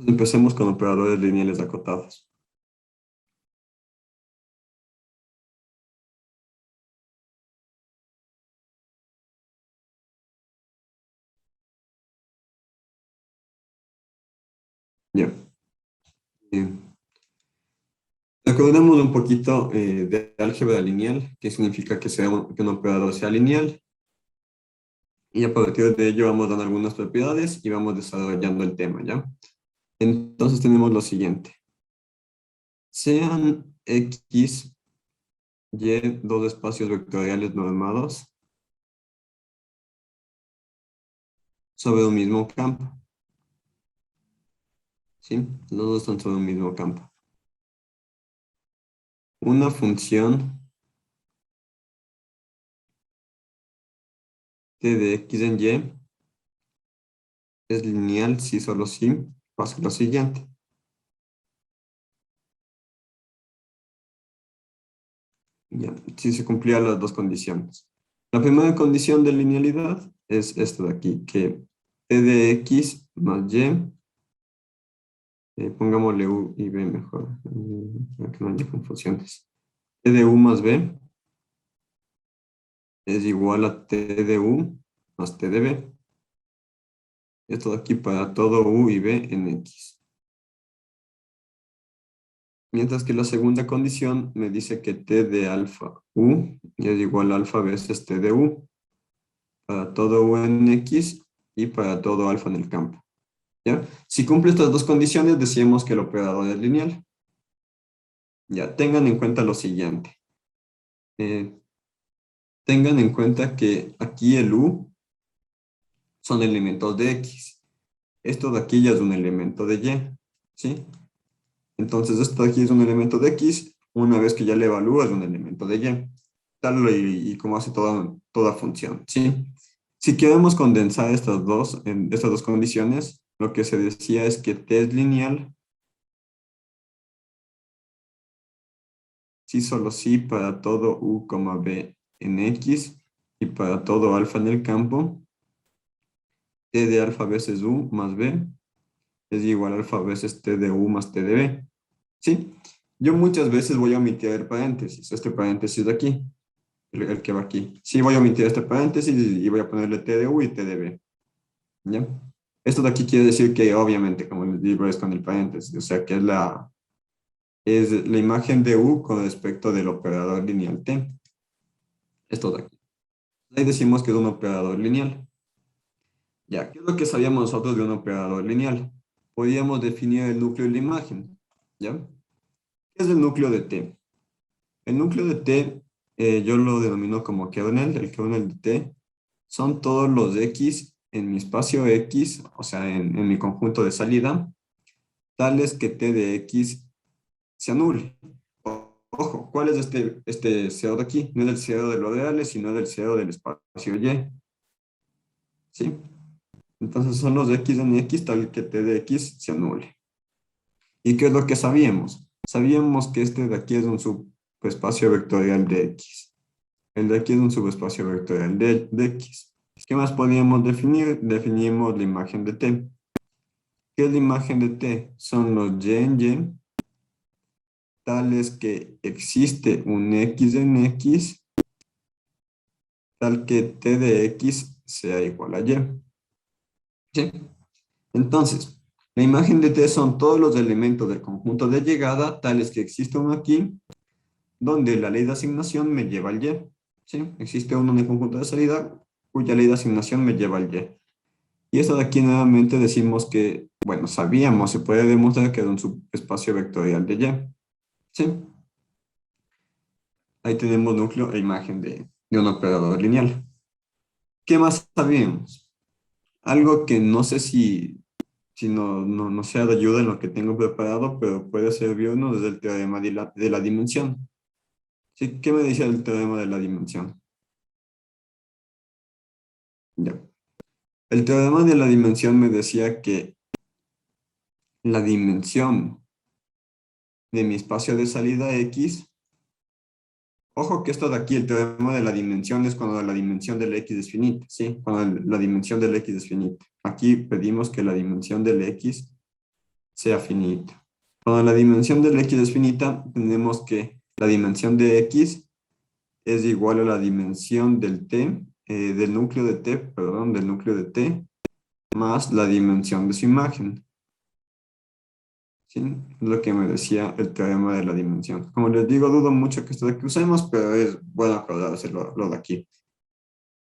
Empecemos con operadores lineales acotados. Ya. Bien. Recordemos un poquito de álgebra lineal, que significa que un operador sea lineal. Y a partir de ello vamos dando algunas propiedades y vamos desarrollando el tema, ¿ya? Entonces tenemos lo siguiente. Sean X, Y, dos espacios vectoriales normados sobre un mismo campo. ¿Sí? Los dos están sobre un mismo campo. Una función t de X en Y es lineal si solo si pasa lo siguiente. Ya, si se cumplían las dos condiciones. La primera condición de linealidad es esto de aquí, que t de x más y, pongámosle u y b mejor, para que no haya confusiones. T de u más b es igual a t de u más t de b. Esto de aquí para todo u y b en x. Mientras que la segunda condición me dice que t de alfa u es igual a alfa veces t de u para todo u en x y para todo alfa en el campo. ¿Ya? Si cumple estas dos condiciones, decimos que el operador es lineal. Ya, tengan en cuenta lo siguiente. Eh, Tengan en cuenta que aquí el u son elementos de x. Esto de aquí ya es un elemento de y. ¿Sí? Entonces, esto de aquí es un elemento de x. Una vez que ya le evalúa, es un elemento de y. Tal y como hace toda función. ¿Sí? Si queremos condensar estas dos condiciones, lo que se decía es que t es lineal si solo si para todo u, b en x y para todo alfa en el campo, t de alfa veces u más b es igual a alfa veces t de u más t de b. ¿Sí? Yo muchas veces voy a omitir el paréntesis, este paréntesis de aquí, el que va aquí. Sí, voy a omitir este paréntesis y voy a ponerle t de u y t de b. ¿Ya? Esto de aquí quiere decir que obviamente, como les digo, es con el paréntesis, o sea que es la imagen de u con respecto del operador lineal t. Esto de aquí. Ahí decimos que es un operador lineal. Ya, ¿qué es lo que sabíamos nosotros de un operador lineal? Podíamos definir el núcleo de la imagen. ¿Ya? ¿Qué es el núcleo de T? El núcleo de T, yo lo denomino como kernel. El kernel de T son todos los X en mi espacio X, o sea, en mi conjunto de salida, tales que T de X se anule. Ojo, ¿cuál es este cero de aquí? No es el cero de los reales, sino del cero del espacio Y. ¿Sí? Entonces son los X en X tal que T de X se anule. ¿Y qué es lo que sabíamos? Sabíamos que este de aquí es un subespacio vectorial de X. El de aquí es un subespacio vectorial de X. ¿Qué más podíamos definir? Definimos la imagen de T. ¿Qué es la imagen de T? Son los Y en Y, tales que existe un X en X, tal que T de X sea igual a Y. ¿Sí? Entonces, la imagen de T son todos los elementos del conjunto de llegada, tales que existe uno aquí, donde la ley de asignación me lleva al Y. ¿Sí? Existe uno en el conjunto de salida, cuya ley de asignación me lleva al Y. Y esto de aquí nuevamente decimos que, bueno, sabíamos, se puede demostrar que es un subespacio vectorial de Y. ¿Sí? Ahí tenemos núcleo e imagen de un operador lineal. ¿Qué más sabíamos? Algo que no sé si no sea de ayuda en lo que tengo preparado, pero puede servirnos desde el teorema de la dimensión. ¿Sí? ¿Qué me dice el teorema de la dimensión? Ya. El teorema de la dimensión me decía que la dimensión de mi espacio de salida X, ojo que esto de aquí, el teorema de la dimensión es cuando la dimensión del X es finita, ¿sí? Cuando la dimensión del X es finita. Aquí pedimos que la dimensión del X sea finito. Cuando la dimensión del x es finita, tenemos que la dimensión de x es igual a la dimensión del t, del núcleo de t, perdón, del núcleo de t, más la dimensión de su imagen. ¿Sí? Es lo que me decía el teorema de la dimensión. Como les digo, dudo mucho que esto de aquí usemos, pero es bueno acordarse lo de aquí.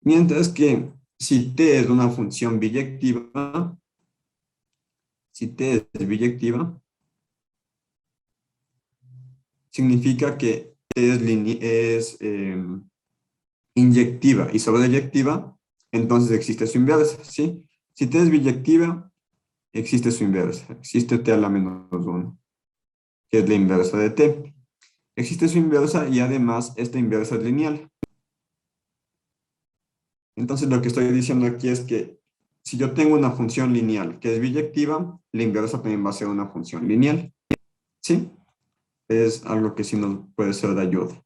Mientras que si t es una función biyectiva, si t es biyectiva, significa que t es inyectiva y sobreyectiva, entonces existe su inversa, ¿sí? Si t es biyectiva, existe su inversa. Existe t a la menos 1, que es la inversa de t. Existe su inversa y además esta inversa es lineal. Entonces lo que estoy diciendo aquí es que si yo tengo una función lineal que es biyectiva, la inversa también va a ser una función lineal. ¿Sí? Es algo que sí nos puede ser de ayuda.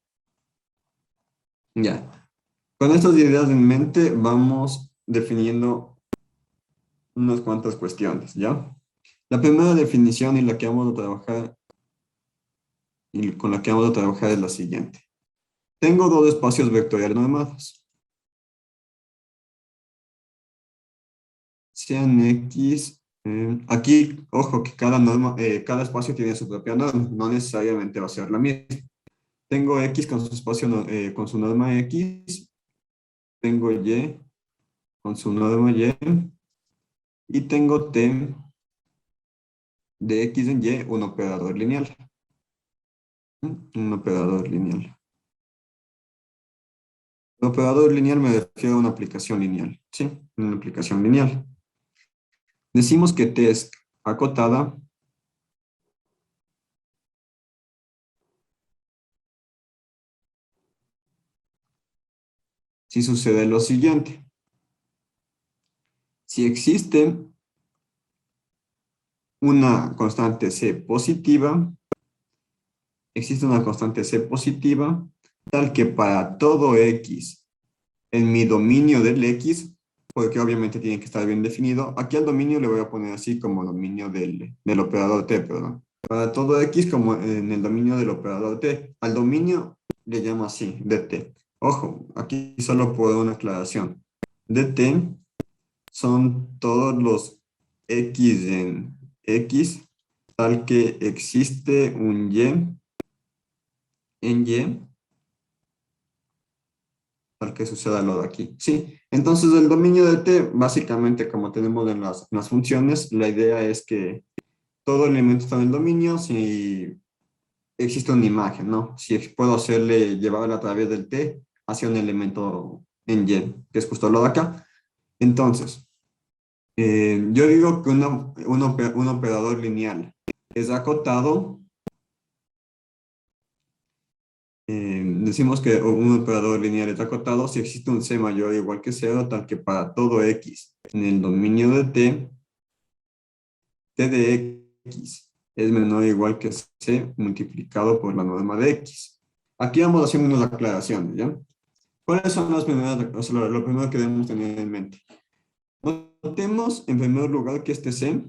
Ya. Con estas ideas en mente vamos definiendo unas cuantas cuestiones, ¿ya? La primera definición y la que vamos a trabajar y con la que vamos a trabajar es la siguiente. Tengo dos espacios vectoriales normados. Sean X. Aquí, ojo, que cada espacio tiene su propia norma, no necesariamente va a ser la misma. Tengo X con su espacio, con su norma X, tengo Y con su norma Y, y tengo T de X en Y, un operador lineal. Un operador lineal. Un operador lineal me refiero a una aplicación lineal, ¿sí? Una aplicación lineal. Decimos que T es acotada si sucede lo siguiente. Si existe una constante C positiva, existe una constante C positiva, tal que para todo X en mi dominio del X, porque obviamente tiene que estar bien definido, aquí al dominio le voy a poner así como dominio del operador T, perdón. Para todo X como en el dominio del operador T. Al dominio le llamo así, dt. Ojo, aquí solo por una aclaración. dt son todos los X en X, tal que existe un Y en Y, tal que suceda lo de aquí. Sí, entonces el dominio de T, básicamente como tenemos en las funciones, la idea es que todo elemento está en el dominio si existe una imagen, ¿no? Si puedo hacerle, llevarla a través del T hacia un elemento en Y, que es justo lo de acá. Entonces, yo digo que un operador lineal es acotado. Decimos que un operador lineal es acotado si existe un C mayor o igual que cero, tal que para todo X en el dominio de T, T de X es menor o igual que C multiplicado por la norma de X. Aquí vamos haciendo unas aclaraciones, ¿ya? ¿Cuáles son las primeras, o sea, lo primero que debemos tener en mente? Notemos en primer lugar que este C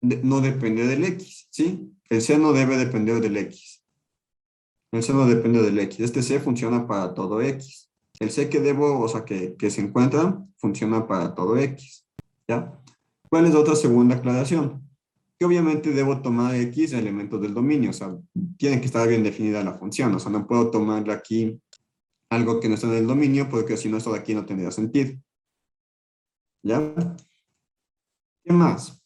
no depende del X, ¿sí? El C no debe depender del X. El C no depende del X. Este C funciona para todo X. El C que debo, o sea, que se encuentra, funciona para todo X. ¿Ya? ¿Cuál es otra segunda aclaración? Que obviamente debo tomar X elementos del dominio. O sea, tiene que estar bien definida la función. O sea, no puedo tomarle aquí algo que no está en el dominio porque si no, esto de aquí no tendría sentido. ¿Ya? ¿Qué más?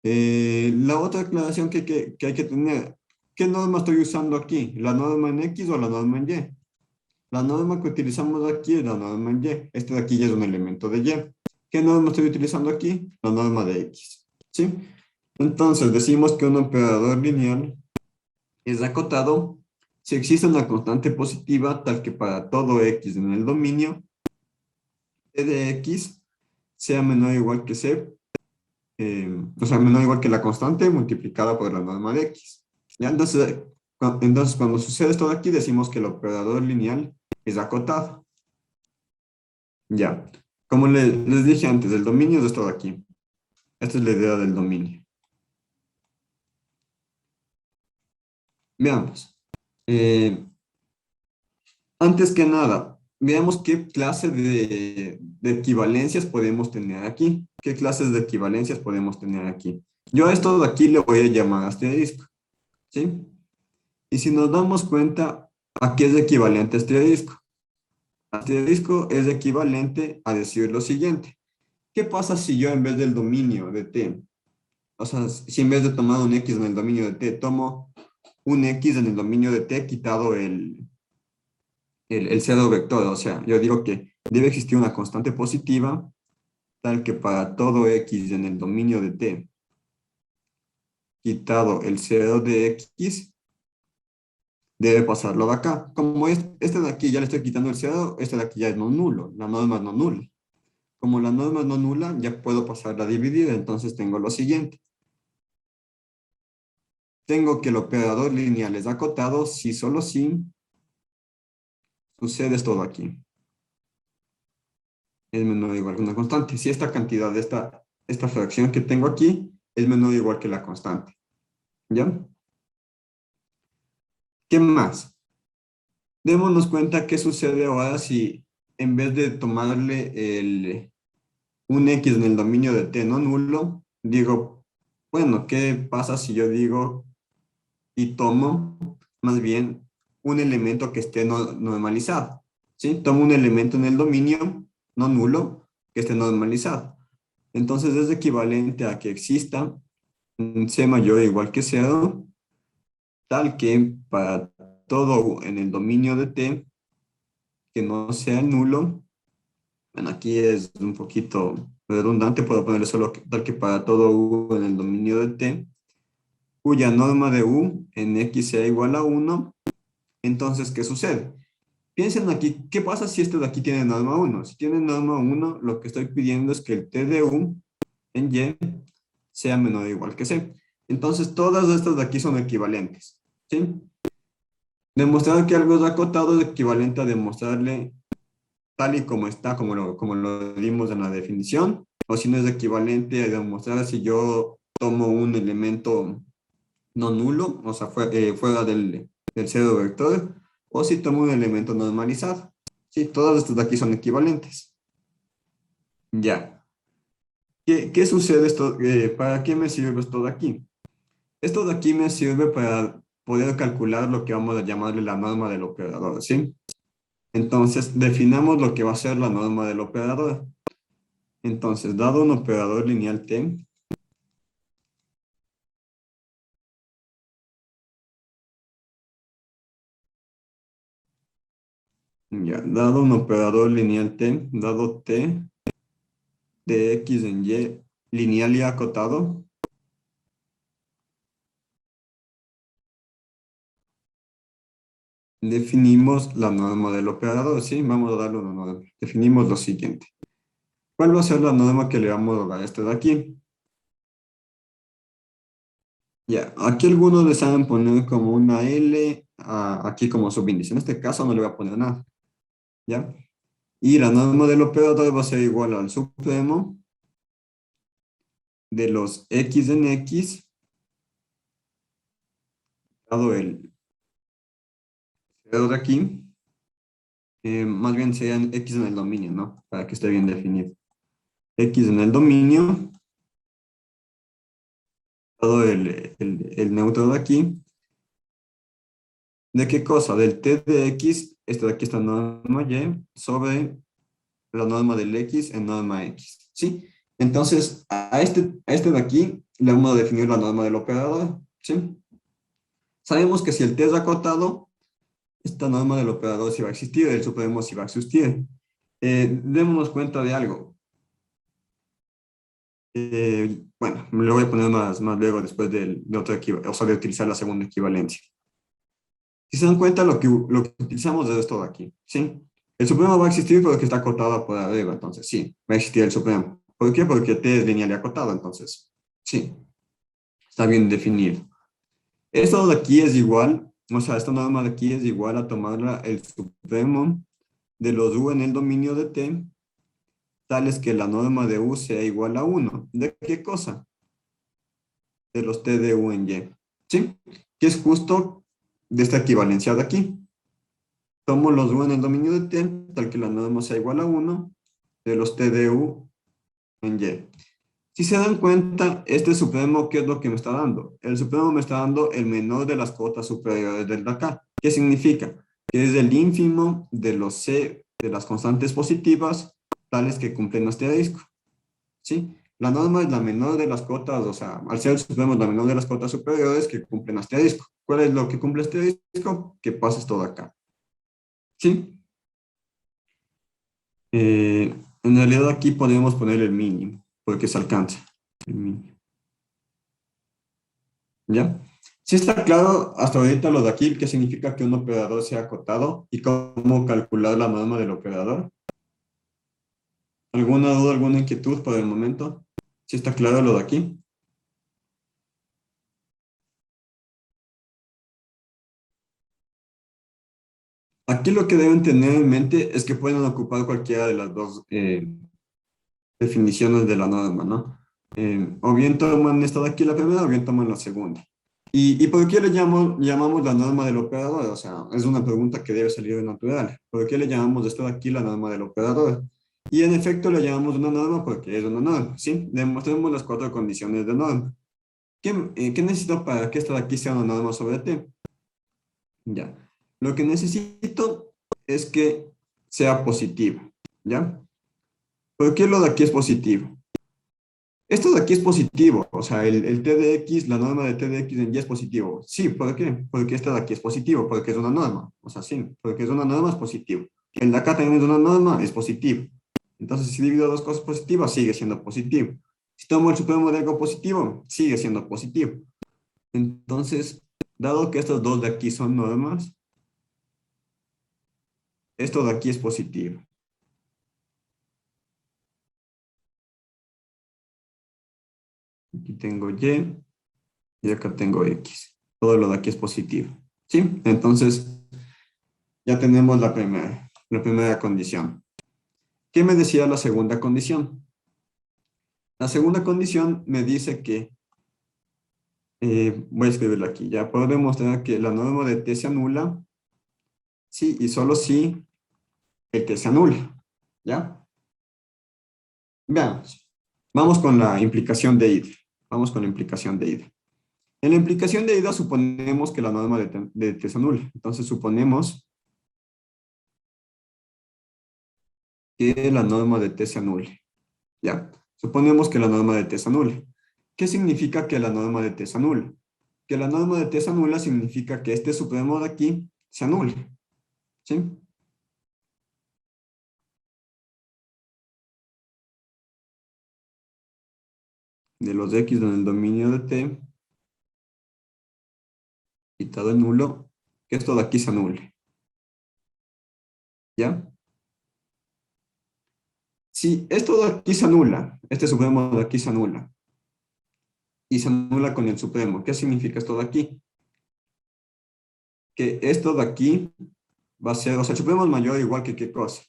La otra aclaración que hay que tener. ¿Qué norma estoy usando aquí? ¿La norma en X o la norma en Y? La norma que utilizamos aquí es la norma en Y. Este de aquí ya es un elemento de Y. ¿Qué norma estoy utilizando aquí? La norma de X. ¿Sí? Entonces decimos que un operador lineal es acotado si existe una constante positiva tal que para todo X en el dominio, T de X sea menor o igual que C, o sea, menor o igual que la constante multiplicada por la norma de X. ¿Ya? Entonces, cuando sucede esto de aquí, decimos que el operador lineal es acotado. Ya. Como les dije antes, el dominio es esto de aquí. Esta es la idea del dominio. Veamos. Eh, Antes que nada, veamos qué clase de equivalencias podemos tener aquí. ¿Qué clases de equivalencias podemos tener aquí? Yo a esto de aquí le voy a llamar asterisco, ¿sí? Y si nos damos cuenta, ¿a qué es equivalente asterisco? Asterisco es equivalente a decir lo siguiente. ¿Qué pasa si yo en vez del dominio de t, o sea, si en vez de tomar un x en el dominio de t, tomo un x en el dominio de t quitado el cero vector? O sea, yo digo que debe existir una constante positiva tal que para todo x en el dominio de t quitado el cero de x, debe pasarlo de acá. Como este de aquí ya le estoy quitando el cero, este de aquí ya es no nulo, la norma es no nula. Como la norma es no nula, ya puedo pasarla a dividir, entonces tengo lo siguiente. Tengo que el operador lineal es acotado si solo si sucede todo aquí. Es menor o igual que una constante. Si esta cantidad de esta fracción que tengo aquí es menor o igual que la constante. ¿Ya? ¿Qué más? Démonos cuenta qué sucede ahora si en vez de tomarle un x en el dominio de t no nulo, digo, bueno, ¿qué pasa si yo digo y tomo más bien un elemento que esté normalizado? ¿Sí? Tomo un elemento en el dominio no nulo que esté normalizado. Entonces es equivalente a que exista un c mayor o igual que cero, tal que para todo en el dominio de t que no sea nulo, bueno, aquí es un poquito redundante, puedo ponerle solo tal que para todo u en el dominio de t, cuya norma de u en x sea igual a 1, entonces, ¿qué sucede? Piensen aquí, ¿qué pasa si este de aquí tiene norma 1? Si tiene norma 1, lo que estoy pidiendo es que el t de u en y sea menor o igual que c. Entonces, todas estas de aquí son equivalentes, ¿sí? Demostrar que algo es acotado es equivalente a demostrarle tal y como está, como lo dimos en la definición, o si no es equivalente a demostrar si yo tomo un elemento no nulo, o sea, fuera del cero vector, o si tomo un elemento normalizado. Sí, todas estas de aquí son equivalentes. Ya. ¿Qué sucede esto? ¿Para qué me sirve esto de aquí? Esto de aquí me sirve para poder calcular lo que vamos a llamarle la norma del operador, ¿sí? Entonces, definamos lo que va a ser la norma del operador. Entonces, dado un operador lineal t, ya, dado un operador lineal t, dado t de x en y lineal y acotado, definimos la norma del operador, ¿sí? Vamos a darle una norma. Definimos lo siguiente. ¿Cuál va a ser la norma que le vamos a dar a este de aquí? Ya, aquí algunos le saben poner como una L, aquí como subíndice. En este caso no le voy a poner nada, ¿ya? Y la norma del operador va a ser igual al supremo de los x en x, dado el cero de aquí, más bien serían x en el dominio, ¿no? Para que esté bien definido. X en el dominio, dado el neutro de aquí. ¿De qué cosa? Del t de x, esto de aquí está norma y, sobre la norma del x en norma x, ¿sí? Entonces, a este de aquí le vamos a definir la norma del operador, ¿sí? Sabemos que si el t es acotado, esta norma del operador sí va a existir, el supremo sí va a existir. Démonos cuenta de algo. Bueno, me lo voy a poner más luego después de otra o sea, de utilizar la segunda equivalencia. Si se dan cuenta, lo que utilizamos es esto de aquí, ¿sí? El supremo va a existir porque está acotado por arriba, entonces sí, va a existir el supremo. ¿Por qué? Porque t es lineal y acotado, entonces sí, está bien definido. Esto de aquí es igual, o sea, esta norma de aquí es igual a tomarla el supremo de los u en el dominio de t, tales que la norma de u sea igual a 1. ¿De qué cosa? De los t de u en y. ¿Sí? Que es justo de esta equivalencia de aquí. Tomo los u en el dominio de t, tal que la norma sea igual a 1, de los t de u en y. Si se dan cuenta, este supremo, ¿qué es lo que me está dando? El supremo me está dando el menor de las cotas superiores del de acá. ¿Qué significa? Que es el ínfimo de los c de las constantes positivas, tales que cumplen asterisco. ¿Sí? La norma es la menor de las cotas, o sea, al ser el supremo es la menor de las cotas superiores que cumplen asterisco. ¿Cuál es lo que cumple asterisco? Que pases todo acá. ¿Sí? En realidad aquí podemos poner el mínimo, porque se alcanza. El mínimo. ¿Ya? Sí está claro hasta ahorita lo de aquí, qué significa que un operador sea acotado y cómo calcular la norma del operador. ¿Alguna duda, alguna inquietud por el momento? ¿Sí está claro lo de aquí? Aquí lo que deben tener en mente es que pueden ocupar cualquiera de las dos definiciones de la norma, ¿no? O bien toman esta de aquí la primera o bien toman la segunda. ¿Y por qué le llamamos la norma del operador? O sea, es una pregunta que debe salir de natural. ¿Por qué le llamamos esto de aquí la norma del operador? Y en efecto le llamamos una norma porque es una norma, ¿sí? Demostremos las cuatro condiciones de norma. ¿Qué necesito para que esta de aquí sea una norma sobre T? Ya. Lo que necesito es que sea positivo, ¿ya? ¿Por qué lo de aquí es positivo? Esto de aquí es positivo, o sea, el t de x, la norma de t de x en y es positivo. Sí, ¿por qué? Porque este de aquí es positivo, porque es una norma. O sea, sí, porque es una norma es positivo. El de acá también es una norma, es positivo. Entonces, si divido dos cosas positivas, sigue siendo positivo. Si tomo el supremo de algo positivo, sigue siendo positivo. Entonces, dado que estos dos de aquí son normas, esto de aquí es positivo. Aquí tengo y acá tengo x. Todo lo de aquí es positivo. ¿Sí? Entonces, ya tenemos la primera condición. ¿Qué me decía la segunda condición? La segunda condición me dice que, voy a escribirlo aquí, ya puedo demostrar que la norma de t se anula si y solo si el t se anula. ¿Ya? Veamos. Vamos con la implicación de ida. Vamos con la implicación de ida. En la implicación de ida suponemos que la norma de t se anula. Entonces suponemos que la norma de t se anule. ¿Ya? Suponemos que la norma de t se anule. ¿Qué significa que la norma de t se anula? Que la norma de t se anula significa que este supremo de aquí se anule. ¿Sí? De los x en el dominio de t, quitado el nulo, que esto de aquí se anule. ¿Ya? Si esto de aquí se anula, este supremo de aquí se anula, y se anula con el supremo, ¿qué significa esto de aquí? Que esto de aquí va a ser, o sea, el supremo es mayor igual que qué cosa,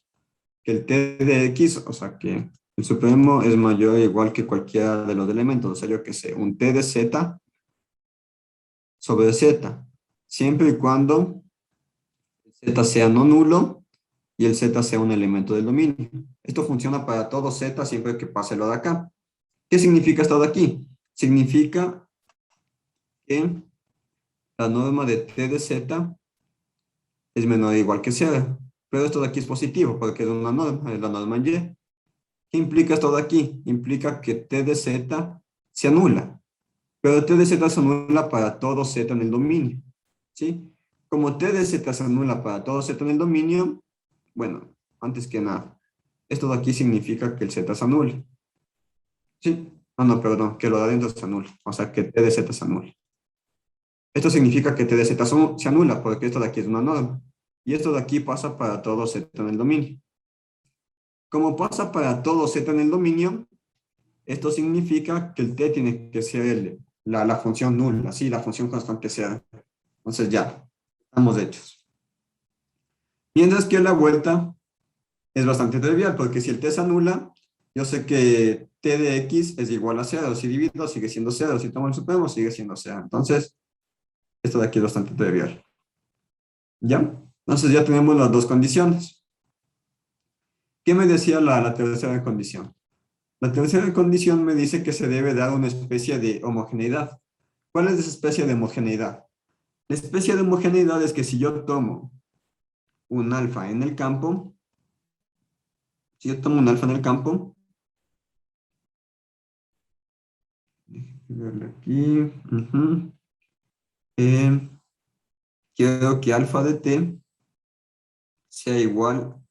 que el t de x, o sea, que el supremo es mayor igual que cualquiera de los elementos, o sea, yo que sé, un t de z sobre z, siempre y cuando z sea no nulo y el z sea un elemento del dominio. Esto funciona para todo z siempre que pase lo de acá. ¿Qué significa esto de aquí? Significa que la norma de t de z es menor o igual que 0. Pero esto de aquí es positivo porque es una norma, es la norma en y. ¿Qué implica esto de aquí? Implica que t de z se anula. Pero t de z se anula para todo z en el dominio. ¿Sí? Como t de z se anula para todo z en el dominio, bueno, antes que nada, esto de aquí significa que el z se anula. ¿Sí? Ah, no, perdón, que lo de adentro se anula. O sea, que t de z se anula. Esto significa que t de z se anula porque esto de aquí es una norma. Y esto de aquí pasa para todo z en el dominio. Como pasa para todo z en el dominio, esto significa que el t tiene que ser la función nula, sí, la función constante sea. Entonces ya, estamos hechos. Mientras que la vuelta es bastante trivial, porque si el t se anula, yo sé que t de x es igual a 0. Si divido, sigue siendo 0. Si tomo el supremo, sigue siendo 0. Entonces, esto de aquí es bastante trivial. ¿Ya? Entonces ya tenemos las dos condiciones. ¿Qué me decía la tercera condición? La tercera condición me dice que se debe dar una especie de homogeneidad. ¿Cuál es esa especie de homogeneidad? La especie de homogeneidad es que si yo tomo un alfa en el campo, si yo tomo un alfa en el campo, déjame verlo aquí, eh, quiero que alfa de t sea igual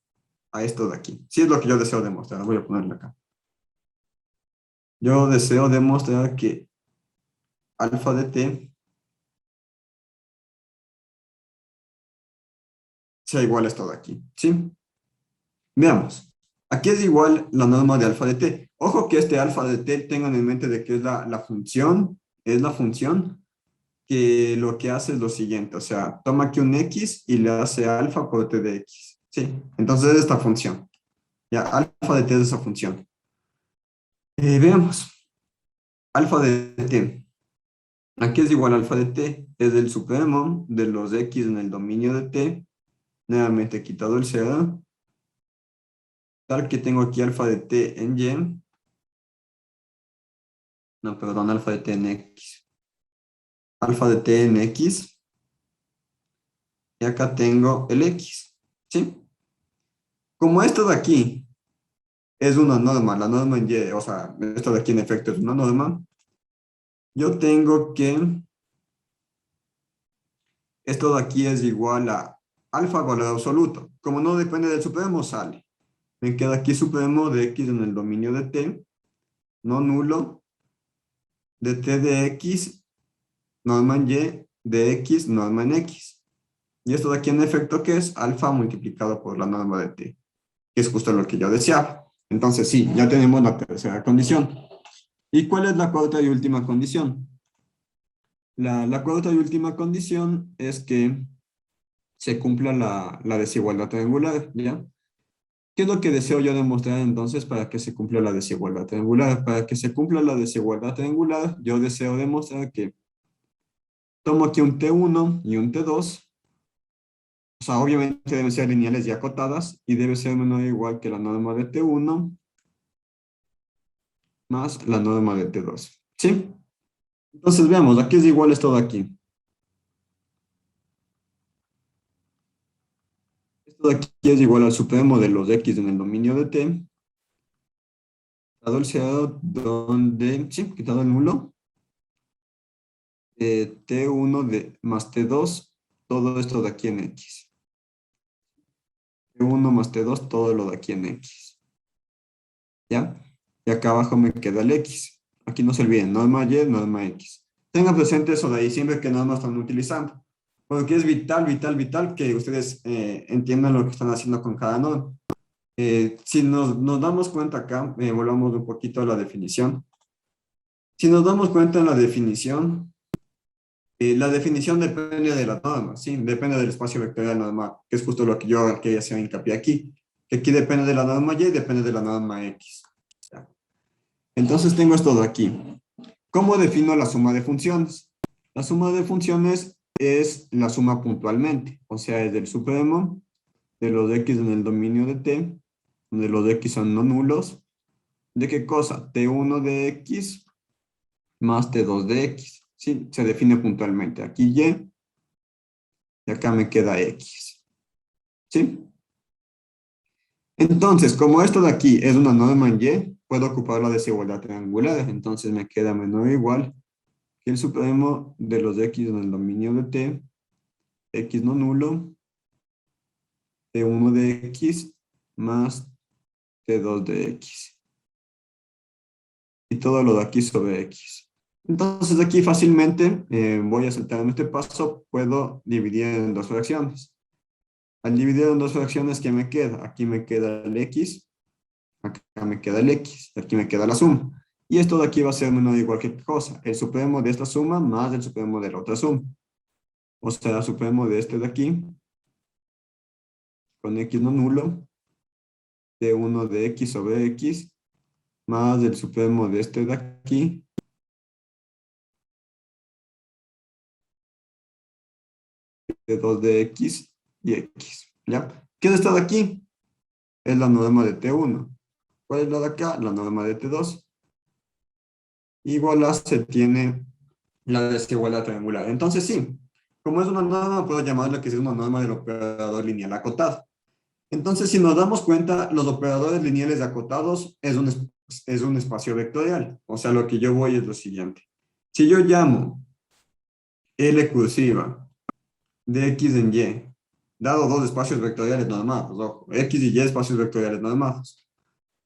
a esto de aquí. Si es lo que yo deseo demostrar, voy a ponerlo acá. Yo deseo demostrar que alfa de t sea igual a esto de aquí, ¿sí? Veamos. Aquí es igual la norma de alfa de t. Ojo que este alfa de t tengan en mente de que es la función que lo que hace es lo siguiente, o sea, toma aquí un x y le hace alfa por t de x, ¿sí? Entonces es esta función. Ya, alfa de t es esa función. Veamos. Alfa de t. Aquí es igual a alfa de t, es el supremo de los x en el dominio de t, nuevamente quitado el cero, tal que tengo aquí alfa de t en y, no, perdón, alfa de t en x. Alfa de t en x, y acá tengo el x, ¿sí? Como esto de aquí es una norma, la norma en y, o sea, esto de aquí en efecto es una norma, yo tengo que esto de aquí es igual a alfa valor absoluto. Como no depende del supremo, sale. Me queda aquí supremo de x en el dominio de t, no nulo, de t de x, norma en y, de x, norma en x. Y esto de aquí en efecto, ¿qué es? Alfa multiplicado por la norma de t, que es justo lo que yo deseaba. Entonces sí, ya tenemos la tercera condición. ¿Y cuál es la cuarta y última condición? La cuarta y última condición es que se cumpla la desigualdad triangular, ¿ya? ¿Qué es lo que deseo yo demostrar entonces para que se cumpla la desigualdad triangular? Para que se cumpla la desigualdad triangular, yo deseo demostrar que tomo aquí un T1 y un T2, o sea, obviamente deben ser lineales y acotadas, y debe ser menor o igual que la norma de T1 más la norma de T2, ¿sí? Entonces veamos, aquí es igual esto de aquí. Esto de aquí es igual al supremo de los x en el dominio de T, dado el cero, donde, sí, quitado el nulo, T1 más T2, todo esto de aquí en X. T1 más T2, todo lo de aquí en X. ¿Ya? Y acá abajo me queda el X. Aquí no se olviden, norma Y, norma X. Tengan presente eso de ahí siempre que norma están utilizando. Porque es vital, vital, vital que ustedes entiendan lo que están haciendo con cada norma. Si nos damos cuenta acá, volvamos un poquito a la definición. Si nos damos cuenta en la definición depende de la norma, ¿sí? Depende del espacio vectorial normal, que es justo lo que yo quería hacer hincapié aquí. Que aquí depende de la norma Y y depende de la norma X. ¿Ya? Entonces tengo esto de aquí. ¿Cómo defino la suma de funciones? La suma de funciones es la suma puntualmente, o sea, es del supremo de los X en el dominio de T, donde los X son no nulos. ¿De qué cosa? T1 de X más T2 de X. Sí, se define puntualmente. Aquí y acá me queda X. ¿Sí? Entonces, como esto de aquí es una norma en Y, puedo ocupar la desigualdad triangular. Entonces me queda menor o igual que el supremo de los X en el dominio de T, X no nulo, T1 de X más T2 de X. Y todo lo de aquí sobre X. Entonces aquí fácilmente voy a saltar este paso, puedo dividir en dos fracciones. Al dividir en dos fracciones, ¿qué me queda? Aquí me queda el X, acá me queda el X, aquí me queda la suma. Y esto de aquí va a ser menor o igual que cosa, el supremo de esta suma más el supremo de la otra suma. O sea, el supremo de este de aquí, con X no nulo, de 1 de X sobre X, más el supremo de este de aquí, de 2 de X y x, ¿ya? ¿Qué es esta de aquí? Es la norma de T1. ¿Cuál es la de acá? La norma de T2. Igual a se tiene la desigualdad triangular. Entonces, sí, como es una norma, puedo llamarla que es una norma del operador lineal acotado. Entonces, si nos damos cuenta, los operadores lineales acotados es un espacio vectorial. O sea, lo que yo voy es lo siguiente. Si yo llamo L cursiva de X en Y, dado dos espacios vectoriales normados, ojo, X y Y espacios vectoriales normados.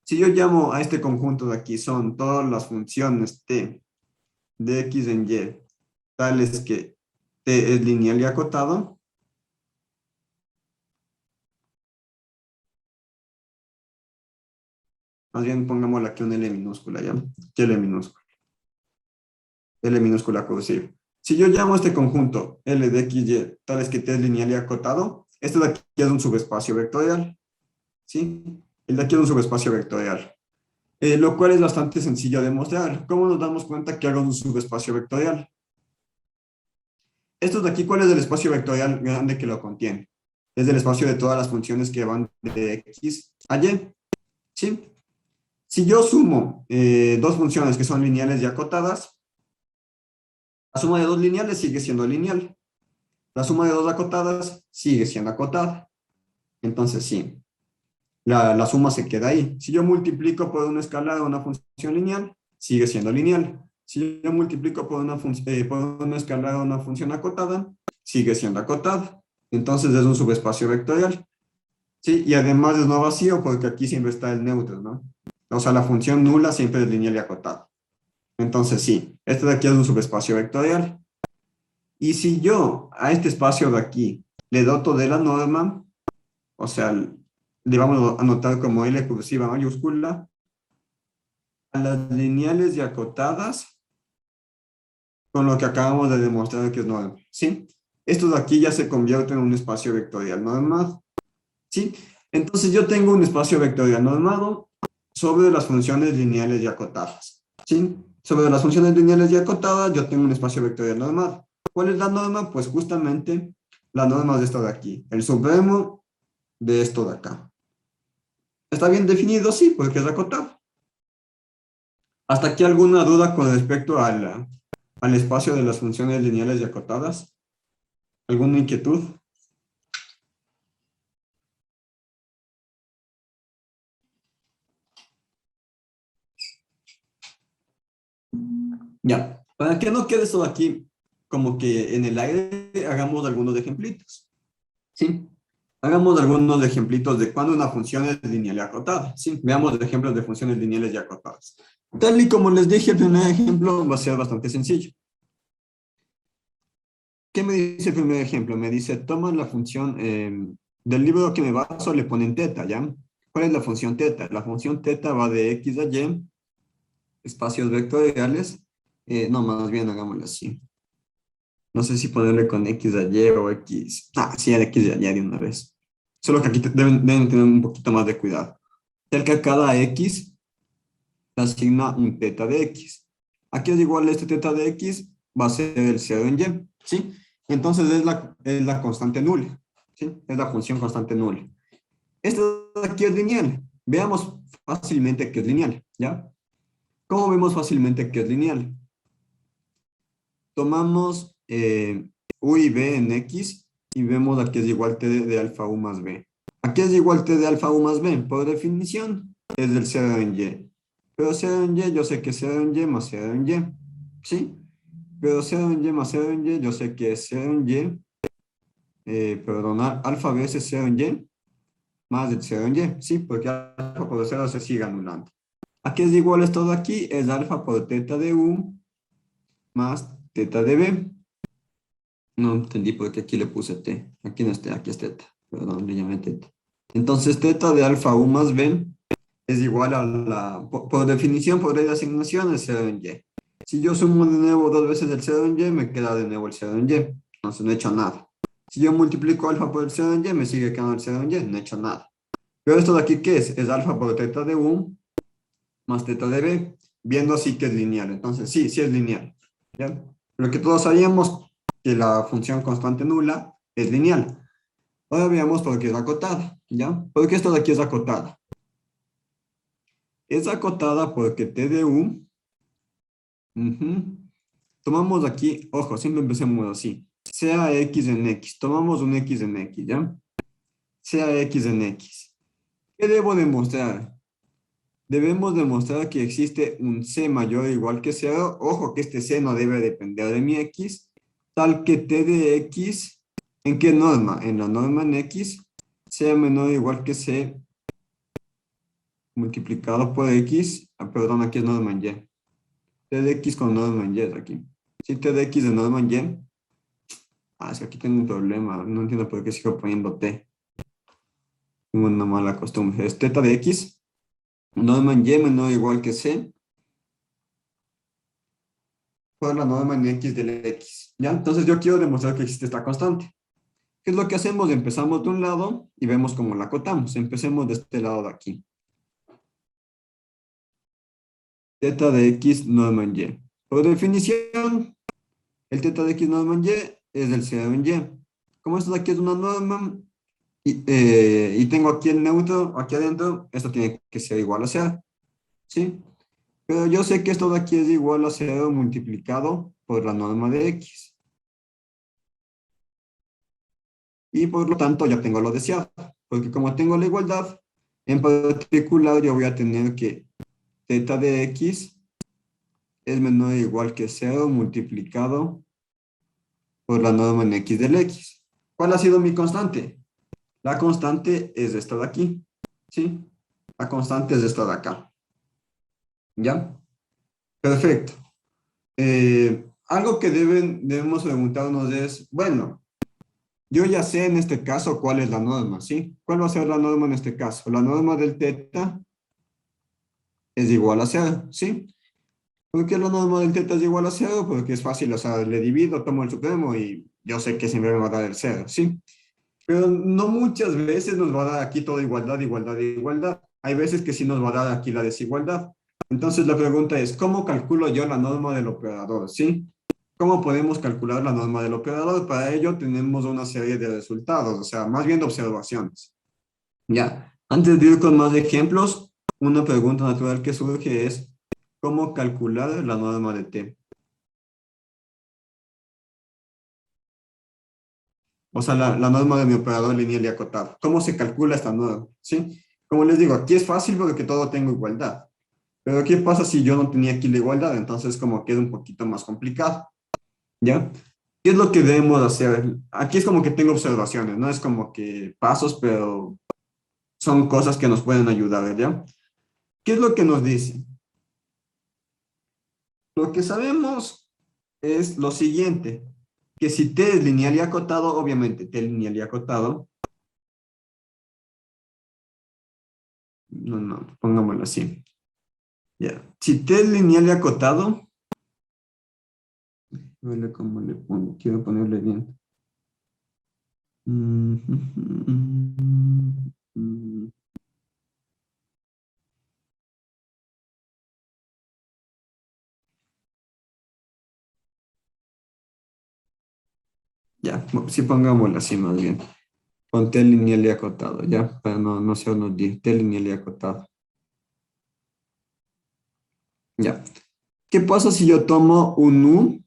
Si yo llamo a este conjunto de aquí, son todas las funciones T de X en Y, tales que T es lineal y acotado, más bien pongámosle aquí un L minúscula, ¿ya? ¿Qué L minúscula? L minúscula cursiva. Si yo llamo a este conjunto L de X, Y, tales que T es lineal y acotado, este de aquí es un subespacio vectorial, ¿sí? El de aquí es un subespacio vectorial. Lo cual es bastante sencillo de mostrar. ¿Cómo nos damos cuenta que hago un subespacio vectorial? Esto de aquí, ¿cuál es el espacio vectorial grande que lo contiene? Es el espacio de todas las funciones que van de X a Y, ¿sí? Si yo sumo dos funciones que son lineales y acotadas, la suma de dos lineales sigue siendo lineal. La suma de dos acotadas sigue siendo acotada. Entonces, sí, la suma se queda ahí. Si yo multiplico por una escalada una función lineal, sigue siendo lineal. Si yo multiplico por una escalada una función acotada, sigue siendo acotada. Entonces es un subespacio vectorial. Sí, y además es no vacío porque aquí siempre está el neutro, ¿no? O sea, la función nula siempre es lineal y acotada. Entonces sí, este de aquí es un subespacio vectorial. Y si yo a este espacio de aquí le doto de la norma, o sea, le vamos a anotar como L cursiva mayúscula, a las lineales y acotadas, con lo que acabamos de demostrar que es norma, ¿sí? Esto de aquí ya se convierte en un espacio vectorial normado, ¿sí? Entonces yo tengo un espacio vectorial normado sobre las funciones lineales y acotadas, ¿sí? Sobre las funciones lineales y acotadas yo tengo un espacio vectorial normado. ¿Cuál es la norma? Pues justamente la norma de esto de aquí, el supremo de esto de acá. ¿Está bien definido? Sí, porque es acotado. ¿Hasta aquí alguna duda con respecto al espacio de las funciones lineales y acotadas? ¿Alguna inquietud? Ya, para que no quede solo aquí como que en el aire, hagamos algunos ejemplitos, ¿sí? Hagamos algunos ejemplitos de cuando una función es lineal y acotada, ¿sí? Veamos ejemplos de funciones lineales y acotadas. Tal y como les dije, el primer ejemplo va a ser bastante sencillo. ¿Qué me dice el primer ejemplo? Me dice, toma la función del libro que me baso, le ponen teta, ¿ya? ¿Cuál es la función teta? La función teta va de X a Y, espacios vectoriales. No, más bien hagámoslo así. No sé si ponerle con X a Y o X. Ah, sí, el X a Y de una vez. Solo que aquí deben tener un poquito más de cuidado. El que a cada X se asigna un teta de X. Aquí es igual a este teta de X, va a ser el 0 en Y, ¿sí? Entonces es la constante nula, ¿sí? Es la función constante nula. Esto de aquí es lineal. Veamos fácilmente que es lineal, ¿ya? ¿Cómo vemos fácilmente que es lineal? Tomamos U y B en X y vemos aquí es igual T de alfa U más B. Aquí es igual T de alfa U más B. Por definición, es del 0 en Y. Pero 0 en Y, yo sé que es 0 en Y más 0 en Y. ¿Sí? Pero 0 en Y más 0 en Y, yo sé que es 0 en Y. Perdonar, alfa B es 0 en Y más del 0 en Y. Sí, porque alfa por 0 se sigue anulando. Aquí es igual esto de aquí, es alfa por teta de U más teta de B. No entendí por qué aquí le puse T. Aquí no es T, aquí es teta. Perdón, le llamé teta. Entonces, teta de alfa U más B es igual a por definición, por ley de asignación, el 0 en Y. Si yo sumo de nuevo dos veces el 0 en Y, me queda de nuevo el 0 en Y. Entonces, no he hecho nada. Si yo multiplico alfa por el 0 en Y, me sigue quedando el 0 en Y. No he hecho nada. Pero esto de aquí, ¿qué es? Es alfa por teta de U más teta de B. Viendo así que es lineal. Entonces, sí, sí es lineal. ¿Ya? Lo que todos sabíamos que la función constante nula es lineal. Ahora veamos por qué es acotada, ¿ya? ¿Por qué esto de aquí es acotada? Es acotada porque T de U, ujú, tomamos aquí, ojo, siempre empecemos así, sea X en X, tomamos un X en X, ¿ya? Sea X en X. ¿Qué debo demostrar? Debemos demostrar que existe un C mayor o igual que cero. Ojo que este C no debe depender de mi X, tal que T de X, ¿en qué norma? En la norma en X, sea menor o igual que C multiplicado por X, perdón, aquí es norma en Y. T de X con norma en Y es aquí. Si T de X de norma en Y, es que aquí tengo un problema, no entiendo por qué sigo poniendo T. Tengo una mala costumbre. Es teta de X, norma en Y menor o igual que C, por la norma en X del X. ¿Ya? Entonces yo quiero demostrar que existe esta constante. ¿Qué es lo que hacemos? Empezamos de un lado y vemos cómo la acotamos. Empecemos de este lado de aquí. Teta de X norma en Y. Por definición, el teta de X norma en Y es del 0 en Y. Como esto de aquí es una norma y tengo aquí el neutro, aquí adentro, esto tiene que ser igual a 0. ¿Sí? Pero yo sé que esto de aquí es igual a 0 multiplicado por la norma de X. Y por lo tanto ya tengo lo deseado. Porque como tengo la igualdad, en particular yo voy a tener que teta de X es menor o igual que 0 multiplicado por la norma en X del X. ¿Cuál ha sido mi constante? La constante es esta de aquí. ¿Sí? La constante es esta de acá. ¿Ya? Perfecto. Algo que debemos preguntarnos es, bueno, yo ya sé en este caso cuál es la norma, ¿sí? ¿Cuál va a ser la norma en este caso? La norma del teta es igual a 0, ¿sí? ¿Por qué la norma del teta es igual a 0? Porque es fácil, o sea, le divido, tomo el supremo y yo sé que siempre me va a dar el 0, ¿sí? Pero no muchas veces nos va a dar aquí toda igualdad, igualdad, igualdad. Hay veces que sí nos va a dar aquí la desigualdad. Entonces la pregunta es, ¿cómo calculo yo la norma del operador? ¿Sí? ¿Cómo podemos calcular la norma del operador? Para ello tenemos una serie de resultados, o sea, más bien de observaciones. Ya, antes de ir con más ejemplos, una pregunta natural que surge es, ¿cómo calcular la norma de t? O sea, la norma de mi operador lineal y acotado. ¿Cómo se calcula esta norma? ¿Sí? Como les digo, aquí es fácil porque todo tengo igualdad. Pero ¿qué pasa si yo no tenía aquí la igualdad? Entonces como queda un poquito más complicado. ¿Ya? ¿Qué es lo que debemos hacer? Aquí es como que tengo observaciones, no es como que pasos, pero son cosas que nos pueden ayudar, ¿ya? ¿Qué es lo que nos dice? Lo que sabemos es lo siguiente, que si t es lineal y acotado, obviamente t lineal y acotado, no, pongámoslo así, ya. Si t es lineal y acotado, duele cómo le pongo, quiero ponerle bien. Ya, sí pongámoslo así más bien. Con T lineal y acotado, ¿ya? Para no ser unos 10, T lineal y acotado. Ya. ¿Qué pasa si yo tomo un U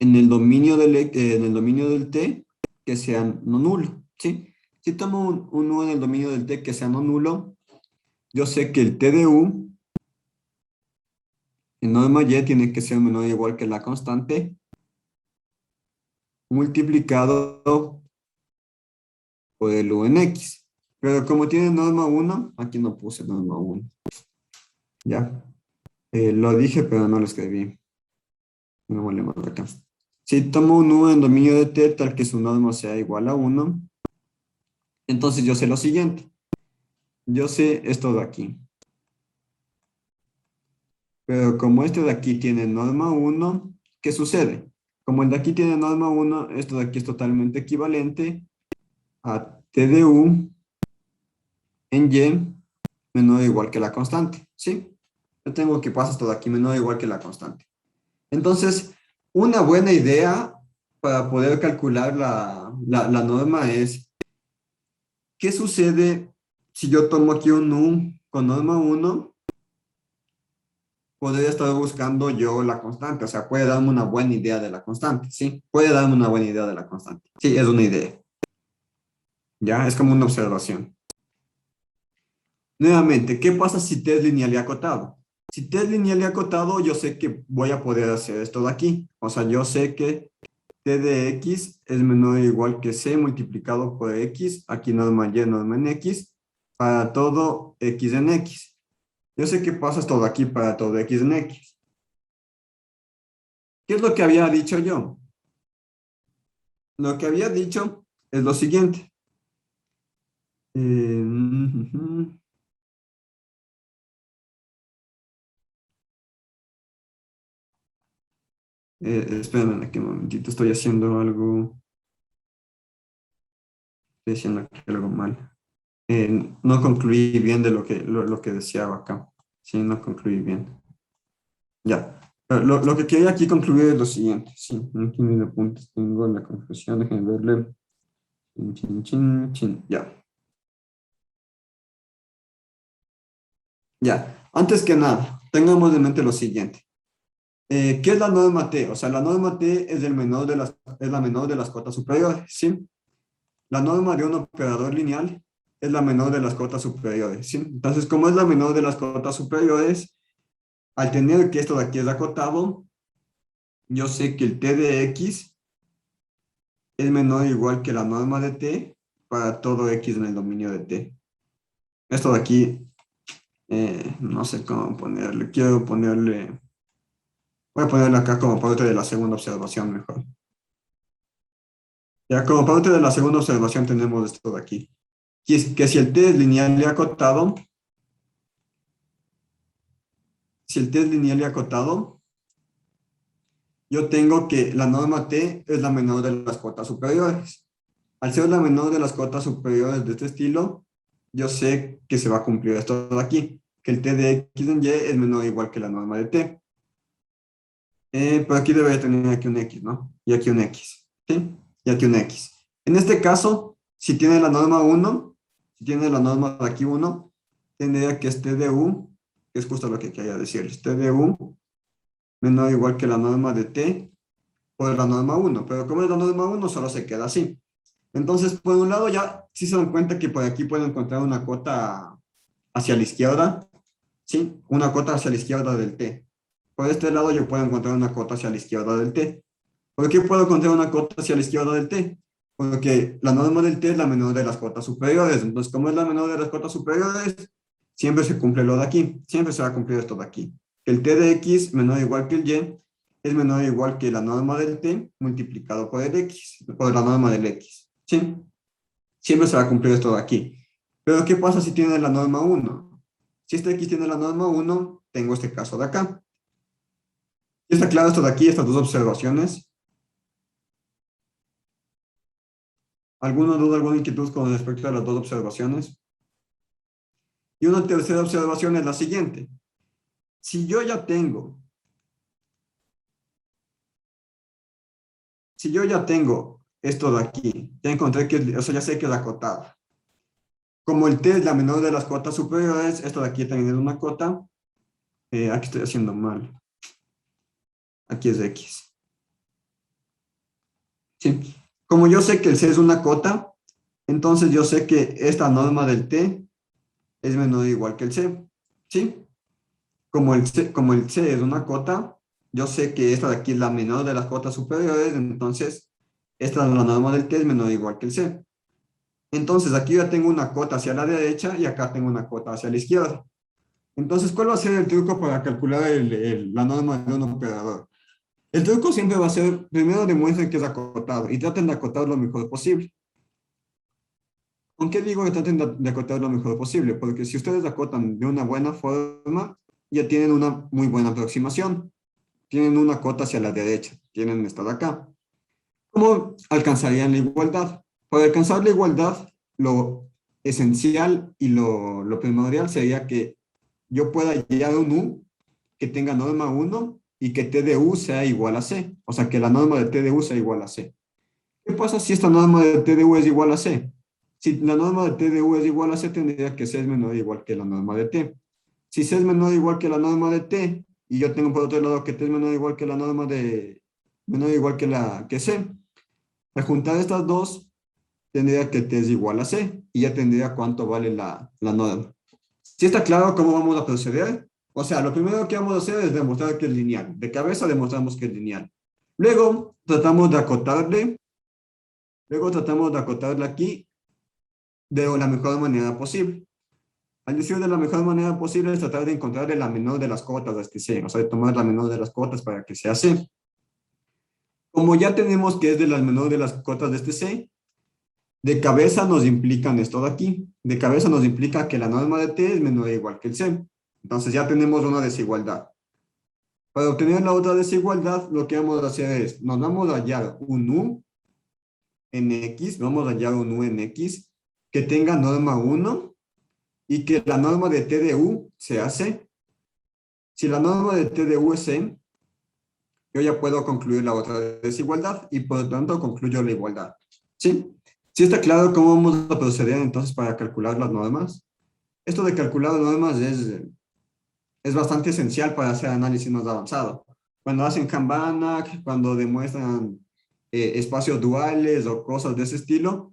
en el dominio en el dominio del T que sea no nulo? ¿Sí? Si tomo un U en el dominio del T que sea no nulo, yo sé que el T de U en norma Y tiene que ser menor o igual que la constante multiplicado por el U en X. Pero como tiene norma 1, aquí no puse norma 1. ¿Ya? Lo dije, pero no lo escribí. No volvemos acá. Si tomo un U en dominio de T tal que su norma sea igual a 1, entonces yo sé lo siguiente. Yo sé esto de aquí. Pero como este de aquí tiene norma 1, ¿qué sucede? Como el de aquí tiene norma 1, esto de aquí es totalmente equivalente a T de U en Y menor o igual que la constante. ¿Sí? Yo tengo que pasar esto de aquí menor o igual que la constante. Entonces, una buena idea para poder calcular La norma es, ¿qué sucede si yo tomo aquí un U con norma uno? Podría estar buscando yo la constante, o sea, puede darme una buena idea de la constante, ¿sí? Puede darme una buena idea de la constante. Sí, es una idea. Ya, es como una observación. Nuevamente, ¿qué pasa si T es lineal y acotado? Si T es lineal y acotado, yo sé que voy a poder hacer esto de aquí. O sea, yo sé que T de X es menor o igual que C multiplicado por X, aquí norma Y, norma en X, para todo X en X. Yo sé que pasa esto de aquí para todo X en X. ¿Qué es lo que había dicho yo? Lo que había dicho es lo siguiente. Espérame aquí un momentito, estoy haciendo algo, estoy haciendo aquí algo mal. No concluí bien de lo que deseaba acá. Sí, no concluí bien. Ya. Lo que quería aquí concluir es lo siguiente. Sí, aquí mis apuntes tengo la conclusión, déjenme verle. Chin, chin, chin, chin. Ya. Ya. Antes que nada, tengamos en mente lo siguiente. ¿Qué es la norma T? O sea, la norma T es, es la menor de las cotas superiores, ¿sí? La norma de un operador lineal es la menor de las cotas superiores, ¿sí? Entonces, como es la menor de las cotas superiores, al tener que esto de aquí es acotado, yo sé que el T de X es menor o igual que la norma de T para todo X en el dominio de T. Esto de aquí, no sé cómo ponerle, quiero ponerle, voy a ponerle acá como parte de la segunda observación mejor. Ya como parte de la segunda observación tenemos esto de aquí. Y es que si el T es lineal y acotado, si el T es lineal y acotado, yo tengo que la norma T es la menor de las cotas superiores. Al ser la menor de las cotas superiores de este estilo, yo sé que se va a cumplir esto de aquí, que el T de X en Y es menor o igual que la norma de T. Pero aquí debería tener aquí un X, ¿no? Y aquí un X, ¿sí? Y aquí un X. En este caso, si tiene la norma 1, si tiene la norma de aquí 1, tendría que es T de U, que es justo lo que quería decirles, T de U menor o igual que la norma de T por la norma 1, pero como es la norma 1, solo se queda así. Entonces, por un lado, ya sí se dan cuenta que por aquí pueden encontrar una cota hacia la izquierda, ¿sí? Una cota hacia la izquierda del T. Por este lado, yo puedo encontrar una cota hacia la izquierda del T. ¿Por qué puedo encontrar una cota hacia la izquierda del T? Porque la norma del T es la menor de las cotas superiores. Entonces, como es la menor de las cotas superiores, siempre se cumple lo de aquí. Siempre se va a cumplir esto de aquí. El T de X menor o igual que el Y es menor o igual que la norma del T multiplicado por el X, por la norma del X. ¿Sí? Siempre se va a cumplir esto de aquí. Pero ¿qué pasa si tiene la norma 1? Si este X tiene la norma 1, tengo este caso de acá. ¿Está claro esto de aquí, estas dos observaciones? ¿Alguna duda, alguna inquietud con respecto a las dos observaciones? Y una tercera observación es la siguiente. Si yo ya tengo, si yo ya tengo esto de aquí, ya encontré que, o sea, ya sé que es la cotada. Como el T es la menor de las cotas superiores, esto de aquí también es una cota. Aquí estoy haciendo mal. Aquí es X. ¿Sí? Como yo sé que el C es una cota, entonces yo sé que esta norma del T es menor o igual que el C. ¿Sí? Como el C es una cota, yo sé que esta de aquí es la menor de las cotas superiores, entonces esta es la norma del T es menor o igual que el C. Entonces aquí ya tengo una cota hacia la derecha y acá tengo una cota hacia la izquierda. Entonces, ¿cuál va a ser el truco para calcular la norma de un operador? El truco siempre va a ser, primero demuestren que es acotado y traten de acotar lo mejor posible. ¿Con qué digo que traten de acotar lo mejor posible? Porque si ustedes acotan de una buena forma, ya tienen una muy buena aproximación. Tienen una cota hacia la derecha, tienen esta de acá. ¿Cómo alcanzarían la igualdad? Para alcanzar la igualdad, lo esencial y lo primordial sería que yo pueda llegar a un U que tenga norma 1 y que T de U sea igual a C. O sea, que la norma de T de U sea igual a C. ¿Qué pasa si esta norma de T de U es igual a C? Si la norma de T de U es igual a C, tendría que C es menor o igual que la norma de T. Si C es menor o igual que la norma de T, y yo tengo por otro lado que T es menor o igual que la norma de, menor o igual que C, al juntar estas dos, tendría que T es igual a C, y ya tendría cuánto vale la norma. ¿Sí está claro cómo vamos a proceder? O sea, lo primero que vamos a hacer es demostrar que es lineal. De cabeza demostramos que es lineal. Luego tratamos de acotarle, aquí de la mejor manera posible. Al decir de la mejor manera posible es tratar de encontrarle la menor de las cotas a este C, o sea, de tomar la menor de las cotas para que sea C. Como ya tenemos que es de las menor de las cotas de este C, de cabeza nos implican esto de aquí. De cabeza nos implica que la norma de T es menor o igual que el C. Entonces ya tenemos una desigualdad. Para obtener la otra desigualdad, lo que vamos a hacer es, nos vamos a hallar un U en X, vamos a hallar un U en X que tenga norma 1 y que la norma de T de U sea C. Si la norma de T de U es C, yo ya puedo concluir la otra desigualdad y por lo tanto concluyo la igualdad. ¿Sí? ¿Sí está claro cómo vamos a proceder entonces para calcular las normas? Esto de calcular las normas es bastante esencial para hacer análisis más avanzado. Cuando hacen Kanban, cuando demuestran espacios duales o cosas de ese estilo,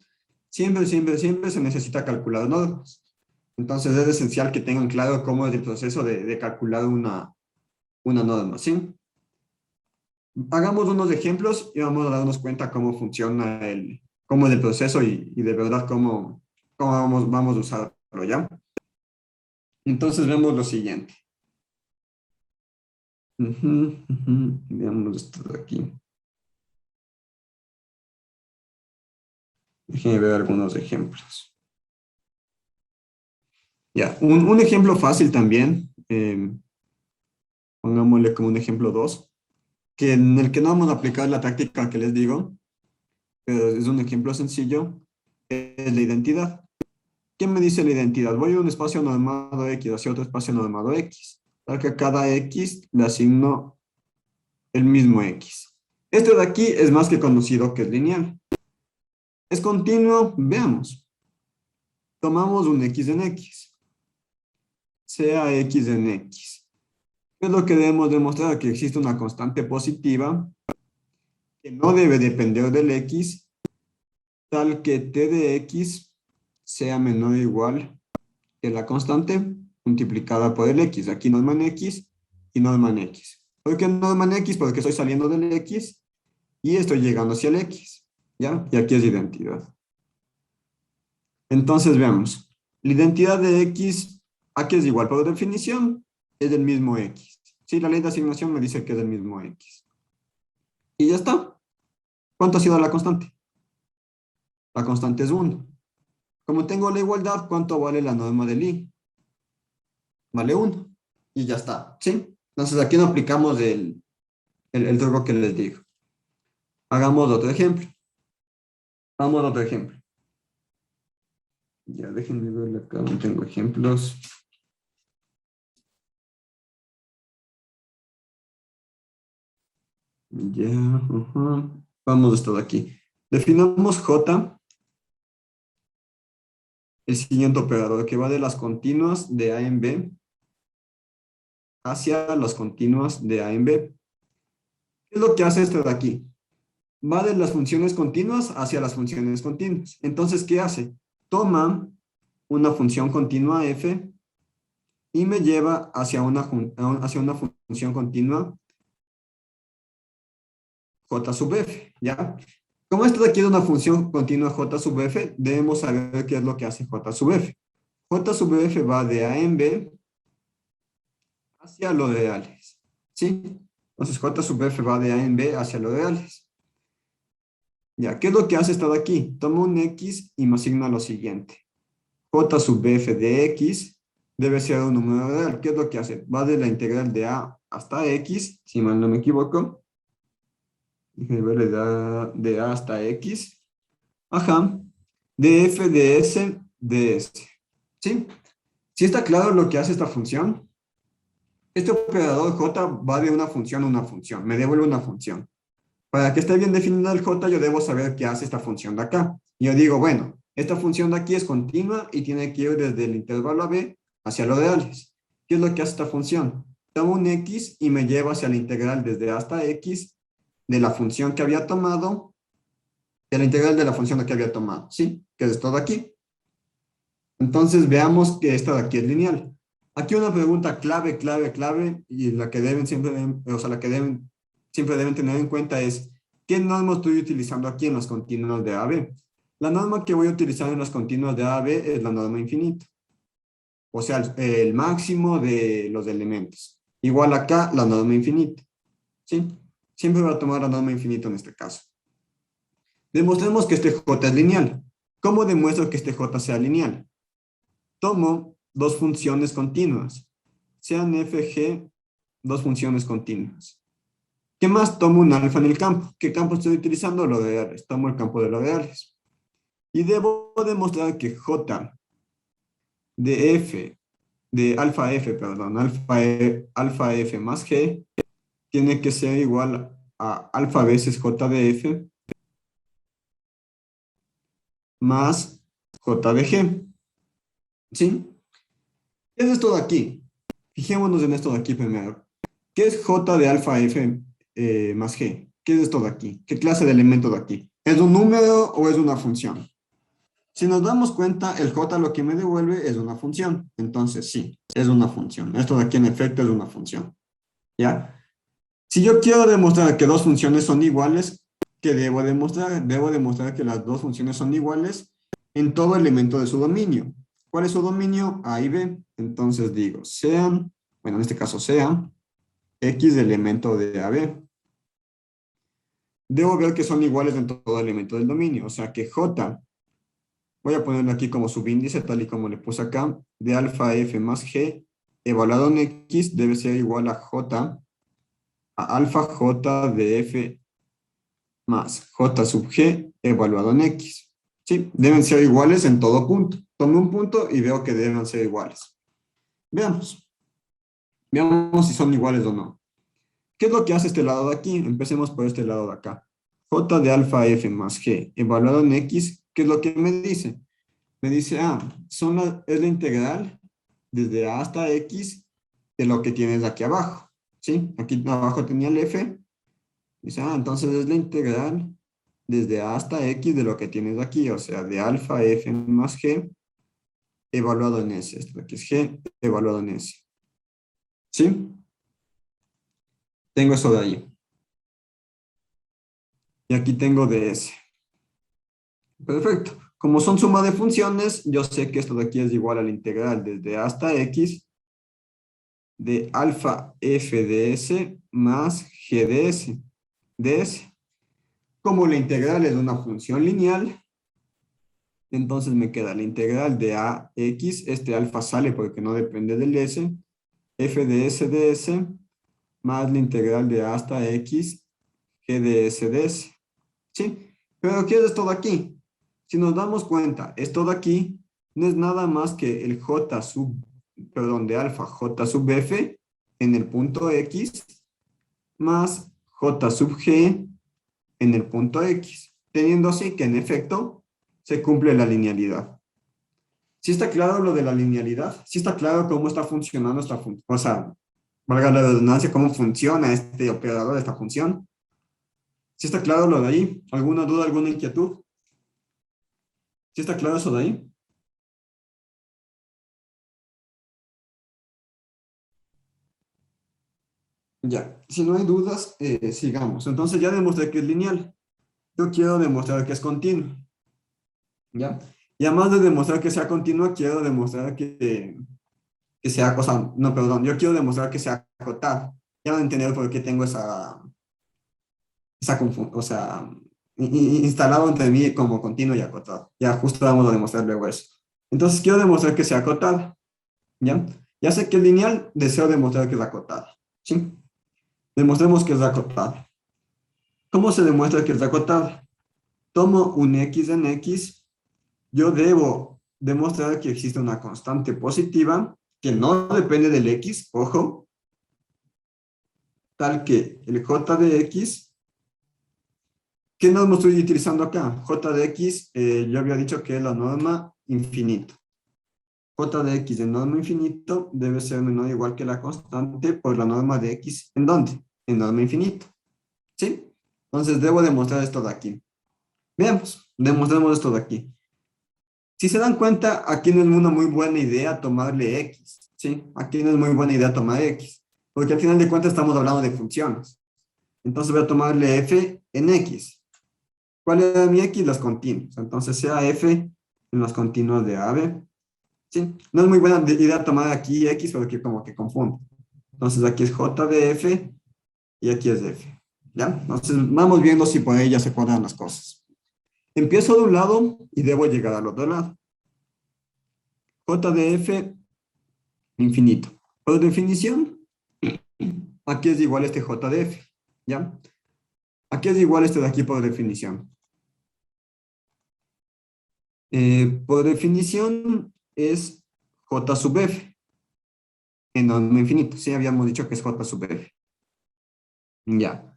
siempre se necesita calcular normas. Entonces es esencial que tengan claro cómo es el proceso de calcular una norma, ¿sí? Hagamos unos ejemplos y vamos a darnos cuenta cómo funciona cómo es el proceso y de verdad cómo vamos a usarlo, ¿ya? Entonces vemos lo siguiente. Veamos esto de aquí. Déjenme ver algunos ejemplos. Ya, un ejemplo fácil también, pongámosle como un ejemplo 2, que en el que no vamos a aplicar la táctica que les digo, pero es un ejemplo sencillo, es la identidad. ¿Qué me dice la identidad? Voy a un espacio normado X hacia otro espacio normado X, para que a cada X le asigno el mismo X. Este de aquí es más que conocido que es lineal. ¿Es continuo? Veamos. Tomamos un X en X, sea X en X. ¿Qué es lo que debemos demostrar? Que existe una constante positiva que no debe depender del X, tal que T de X sea menor o igual que la constante multiplicada por el X. Aquí norma en X y norma en X. ¿Por qué norma en X? Porque estoy saliendo del X y estoy llegando hacia el X. ¿Ya? Y aquí es identidad. Entonces veamos. La identidad de X, aquí es igual. Por definición, es del mismo X. Sí, la ley de asignación me dice que es del mismo X. Y ya está. ¿Cuánto ha sido la constante? La constante es 1. Como tengo la igualdad, ¿cuánto vale la norma del I? Vale 1. Y ya está. ¿Sí? Entonces aquí no aplicamos el truco que les digo. Hagamos otro ejemplo. Vamos a otro ejemplo. Ya, déjenme ver acá, no tengo ejemplos. Ya, vamos a esto de aquí. Definamos J, el siguiente operador, que va de las continuas de A en B hacia las continuas de A en B. ¿Qué es lo que hace esto de aquí? Va de las funciones continuas hacia las funciones continuas. Entonces, ¿qué hace? Toma una función continua f y me lleva hacia una función continua j sub f, ¿ya? Como esto de aquí es una función continua j sub f, debemos saber qué es lo que hace j sub f. J sub f va de A en B hacia los reales, ¿sí? Entonces j sub f va de A en B hacia los reales. Ya, ¿qué es lo que hace esta de aquí? Toma un x y me asigna lo siguiente. J sub f de x debe ser un número real. ¿Qué es lo que hace? Va de la integral de A hasta x, si mal no me equivoco. De A hasta x. Ajá. De f de s de s. ¿Sí? ¿Sí está claro lo que hace esta función? Este operador j va de una función a una función. Me devuelve una función. Para que esté bien definida el j, yo debo saber qué hace esta función de acá. Yo digo, bueno, esta función de aquí es continua y tiene que ir desde el intervalo a b hacia los reales. ¿Qué es lo que hace esta función? Toma un x y me lleva hacia la integral desde hasta x de la función que había tomado, de la integral de la función que había tomado, ¿sí? Que es esto de aquí. Entonces veamos que esta de aquí es lineal. Aquí una pregunta clave, y la que deben siempre, o sea, la que siempre deben tener en cuenta es, ¿qué norma estoy utilizando aquí en los continuos de AB? La norma que voy a utilizar en los continuos de AB es la norma infinita. O sea, el máximo de los elementos. Igual acá, la norma infinita. ¿Sí? Siempre voy a tomar la norma infinita en este caso. Demostremos que este J es lineal. ¿Cómo demuestro que este J sea lineal? Tomo dos funciones continuas. Sean f, g, dos funciones continuas. ¿Qué más? Tomo un alfa en el campo. ¿Qué campo estoy utilizando? Los reales. Tomo el campo de los reales. Y debo demostrar que j de f, de alfa f, perdón, alfa f más g, tiene que ser igual a alfa veces j de f más j de g. ¿Sí? ¿Qué es esto de aquí? Fijémonos en esto de aquí primero. ¿Qué es j de alfa f más g? ¿Qué es esto de aquí? ¿Qué clase de elemento de aquí? ¿Es un número o es una función? Si nos damos cuenta, el j lo que me devuelve es una función. Entonces, sí, es una función. Esto de aquí en efecto es una función. ¿Ya? Si yo quiero demostrar que dos funciones son iguales, ¿qué debo demostrar? Debo demostrar que las dos funciones son iguales en todo elemento de su dominio. ¿Cuál es su dominio? A y B. Entonces digo, sean, bueno, en este caso sea X elemento de AB. Debo ver que son iguales en todo elemento del dominio. O sea que J, voy a ponerlo aquí como subíndice, tal y como le puse acá, de alfa F más G, evaluado en X, debe ser igual a J, a alfa J de F más J sub G, evaluado en X. ¿Sí? Deben ser iguales en todo punto. Tomo un punto y veo que deben ser iguales. Veamos. Veamos si son iguales o no. ¿Qué es lo que hace este lado de aquí? Empecemos por este lado de acá. J de alfa F más G evaluado en X, ¿qué es lo que me dice? Me dice, es la integral desde A hasta X de lo que tienes aquí abajo. ¿Sí? Aquí abajo tenía el F. Dice, entonces es la integral desde A hasta X de lo que tienes aquí, o sea, de alfa F más G evaluado en S. Esto aquí es G evaluado en S. ¿Sí? Tengo eso de ahí. Y aquí tengo de S. Perfecto. Como son suma de funciones, yo sé que esto de aquí es igual a la integral desde A hasta X de alfa F de S más G de S. De S. Como la integral es una función lineal, entonces me queda la integral de a x, este alfa sale porque no depende del s, f de s, más la integral de a hasta x, g de s. ¿Sí? Pero ¿qué es esto de aquí? Si nos damos cuenta, esto de aquí no es nada más que el de alfa j sub f en el punto x más j sub g en el punto x, teniendo así que en efecto se cumple la linealidad. ¿Sí está claro lo de la linealidad? ¿Sí está claro cómo está funcionando esta función? O sea, valga la redundancia, cómo funciona este operador de esta función. ¿Sí está claro lo de ahí? ¿Alguna duda, alguna inquietud? ¿Sí está claro eso de ahí? Ya, si no hay dudas, sigamos. Entonces ya demostré que es lineal. Yo quiero demostrar que es continuo. ¿Ya? Y además de demostrar que sea continuo, quiero demostrar que sea, o sea, no, perdón, yo quiero demostrar que sea acotado. Ya van a entender por qué tengo esa confusión, o sea, instalado entre mí como continuo y acotado. Ya justo vamos a demostrar luego eso. Entonces quiero demostrar que sea acotada, ¿ya? Ya sé que es lineal, deseo demostrar que es acotada, ¿sí? Demostremos que es acotada. ¿Cómo se demuestra que es acotada? Tomo un x en x, yo debo demostrar que existe una constante positiva que no depende del x, ojo, tal que el j de x ¿Qué norma estoy utilizando acá? J de X, yo había dicho que es la norma infinito. J de X de norma infinito debe ser menor o igual que la constante por la norma de X. ¿En dónde? En norma infinito. ¿Sí? Entonces debo demostrar esto de aquí. Veamos, demostremos esto de aquí. Si se dan cuenta, aquí no es una muy buena idea tomarle X. ¿Sí? Aquí no es muy buena idea tomar X. Porque al final de cuentas estamos hablando de funciones. Entonces voy a tomarle F en X. ¿Cuál era mi X? Los continuos. Entonces sea F en los continuos de AB. ¿Sí? No es muy buena idea tomar aquí X porque como que confundo. Entonces aquí es J de F y aquí es F. ¿Ya? Entonces vamos viendo si por ahí ya se cuadran las cosas. Empiezo de un lado y debo llegar al otro lado. J de F infinito. Por definición, aquí es igual este J de F. ¿Ya? Aquí es igual este de aquí por definición. Por definición es J sub F. En norma infinito. Sí, habíamos dicho que es J sub F. Ya.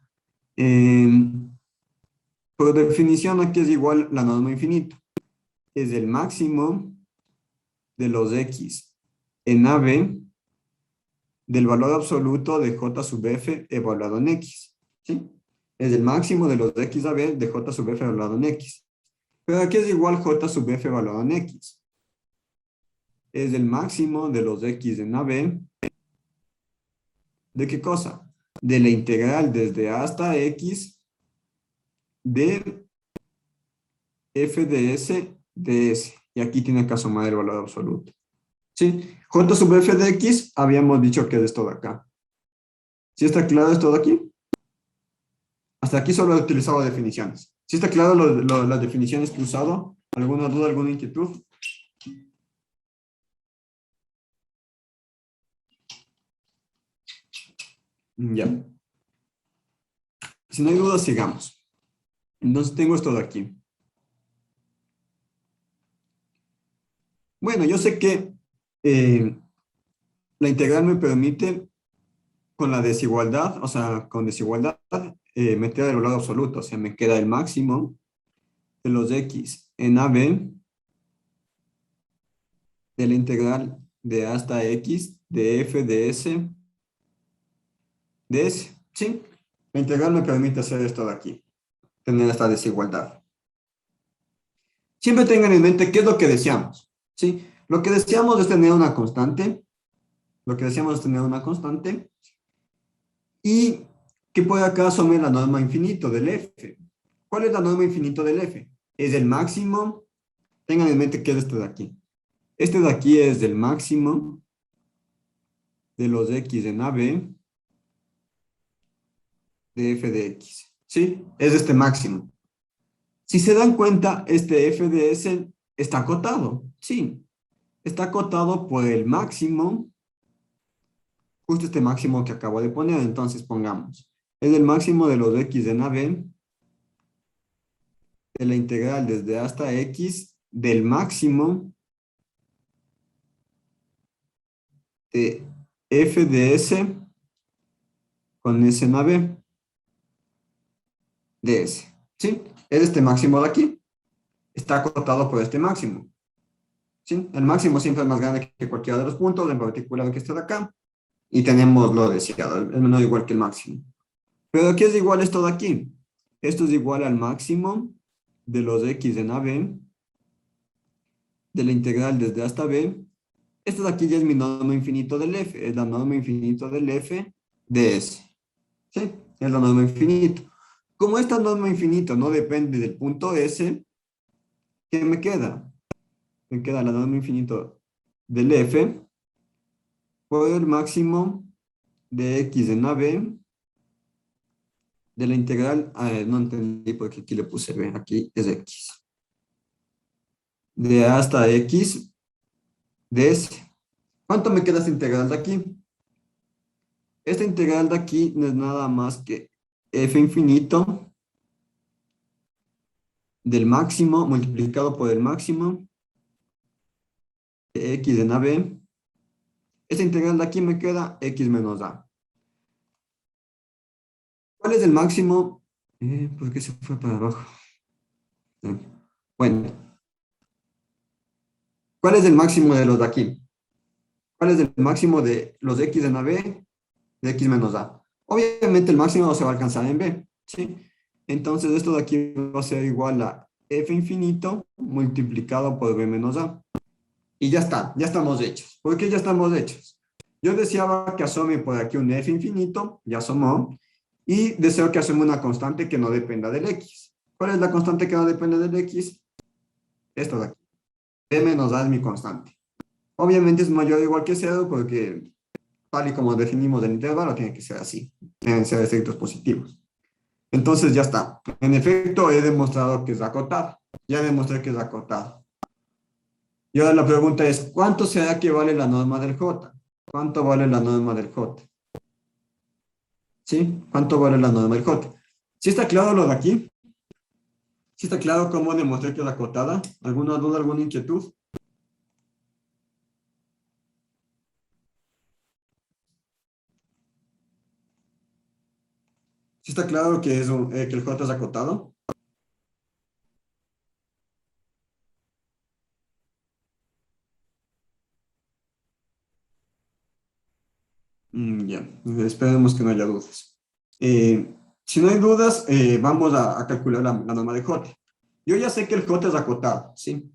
Por definición, aquí es igual la norma infinito. Es el máximo de los X en AB del valor absoluto de J sub F evaluado en X. ¿Sí? Es el máximo de los X AB de J sub F evaluado en X. Pero aquí es igual J sub F evaluado en X. Es el máximo de los X en AB. ¿De qué cosa? De la integral desde A hasta X de F de S de S. Y aquí tiene que asumir el valor absoluto. ¿Sí? J sub F de X habíamos dicho que es esto de acá. ¿Sí está claro esto de aquí? Hasta aquí solo he utilizado definiciones. ¿Sí está claro las definiciones que he usado? ¿Alguna duda, alguna inquietud? Ya. Si no hay dudas, sigamos. Entonces tengo esto de aquí. Bueno, yo sé que la integral me permite con la desigualdad, o sea, con desigualdad, meter el valor absoluto. O sea, me queda el máximo de los X en AB de la integral de hasta X de F de S de S. ¿Sí? La integral me permite hacer esto de aquí, tener esta desigualdad. Siempre tengan en mente qué es lo que deseamos. ¿Sí? Lo que deseamos es tener una constante. Lo que deseamos es tener una constante. Y que puede acá asumir la norma infinito del F. ¿Cuál es la norma infinito del F? Es el máximo. Tengan en mente qué es este de aquí. Este de aquí es el máximo de los X en AB de F de X. ¿Sí? Es este máximo. Si se dan cuenta, este F de S está acotado. Sí. Está acotado por el máximo, justo este máximo que acabo de poner. Entonces pongamos, es el máximo de los X en AB de la integral desde hasta X del máximo de F de S con S en AB de S. ¿Sí? Es este máximo de aquí. Está acotado por este máximo. ¿Sí? El máximo siempre es más grande que cualquiera de los puntos, en particular que está de acá. Y tenemos lo deseado, es menor o igual que el máximo. Pero aquí es igual esto de aquí. Esto es igual al máximo de los X en AB de la integral desde hasta B. Esto de aquí ya es mi norma infinito del F. Es la norma infinito del F de S. ¿Sí? Es la norma infinito. Como esta norma infinito no depende del punto S, ¿qué me queda? Me queda la norma infinito del F por el máximo de X en AB de la integral, no entendí porque aquí le puse B, aquí es X. De A hasta X de S. ¿Cuánto me queda esta integral de aquí? Esta integral de aquí no es nada más que F infinito del máximo multiplicado por el máximo de X en AB. Esta integral de aquí me queda X menos A. ¿Cuál es el máximo ¿Por qué se fue para abajo? Eh, Bueno, ¿cuál es el máximo de los de aquí? ¿Cuál es el máximo de los x en AB de x menos a? Obviamente el máximo no se va a alcanzar en B, ¿sí? Entonces esto de aquí va a ser igual a f infinito multiplicado por b menos a. Y ya está, ya estamos hechos. ¿Por qué ya estamos hechos? Yo deseaba que asome por aquí un f infinito, ya asomó, y deseo que asome una constante que no dependa del x. ¿Cuál es la constante que no depende del x? Esta de aquí. B menos a es mi constante. Obviamente es mayor o igual que cero porque tal y como definimos el intervalo tiene que ser así. Deben ser efectos positivos. Entonces ya está. En efecto, he demostrado que es acotado. Ya demostré que es acotado. Y ahora la pregunta es, ¿cuánto será que vale la norma del J? ¿Cuánto vale la norma del J? ¿Sí? ¿Cuánto vale la norma del J? ¿Sí está claro lo de aquí? ¿Sí está claro cómo demostré que es acotada? ¿Alguna duda, alguna inquietud? ¿Sí está claro que, que el J es acotado? Ya, esperemos que no haya dudas. Si no hay dudas, vamos a calcular la norma de J. Yo ya sé que el J es acotado, ¿sí?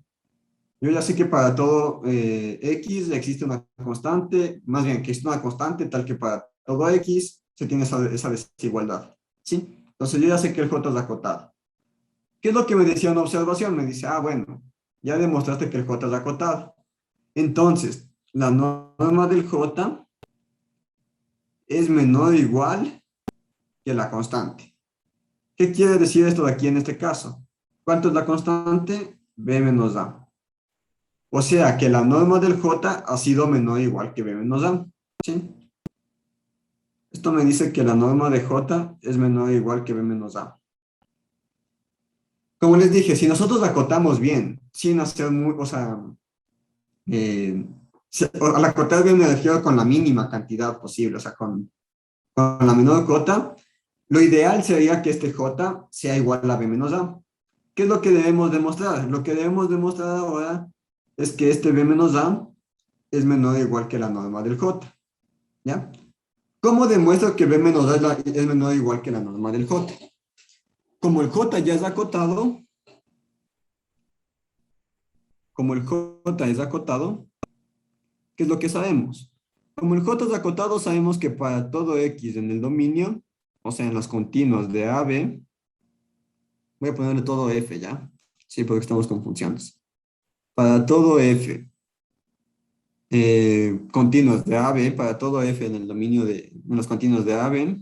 Yo ya sé que para todo X existe una constante, más bien que existe una constante tal que para todo X se tiene esa desigualdad, ¿sí? Entonces yo ya sé que el J es acotado. ¿Qué es lo que me decía una observación? Me dice, bueno, ya demostraste que el J es acotado. Entonces, la norma del J es menor o igual que la constante. ¿Qué quiere decir esto de aquí en este caso? ¿Cuánto es la constante? B menos A. O sea que la norma del J ha sido menor o igual que B menos A. ¿Sí? Esto me dice que la norma de J es menor o igual que B menos A. Como les dije, si nosotros acotamos bien, sin hacer muy, o sea, eh, al acotar bien me refiero con la mínima cantidad posible, o sea, con la menor cota, lo ideal sería que este J sea igual a B menos A. ¿Qué es lo que debemos demostrar? Lo que debemos demostrar ahora es que este B menos A es menor o igual que la norma del J. ¿Ya? ¿Cómo demuestro que B menos A es menor o igual que la norma del J? Como el J ya es acotado, como el J es acotado, ¿qué es lo que sabemos? Como el J es acotado, sabemos que para todo X en el dominio, o sea, en las continuas de A, B, voy a ponerle todo F, ¿ya? Sí, porque estamos con funciones. Para todo F, continuos de A, B, para todo F en el dominio en los continuos de A, B,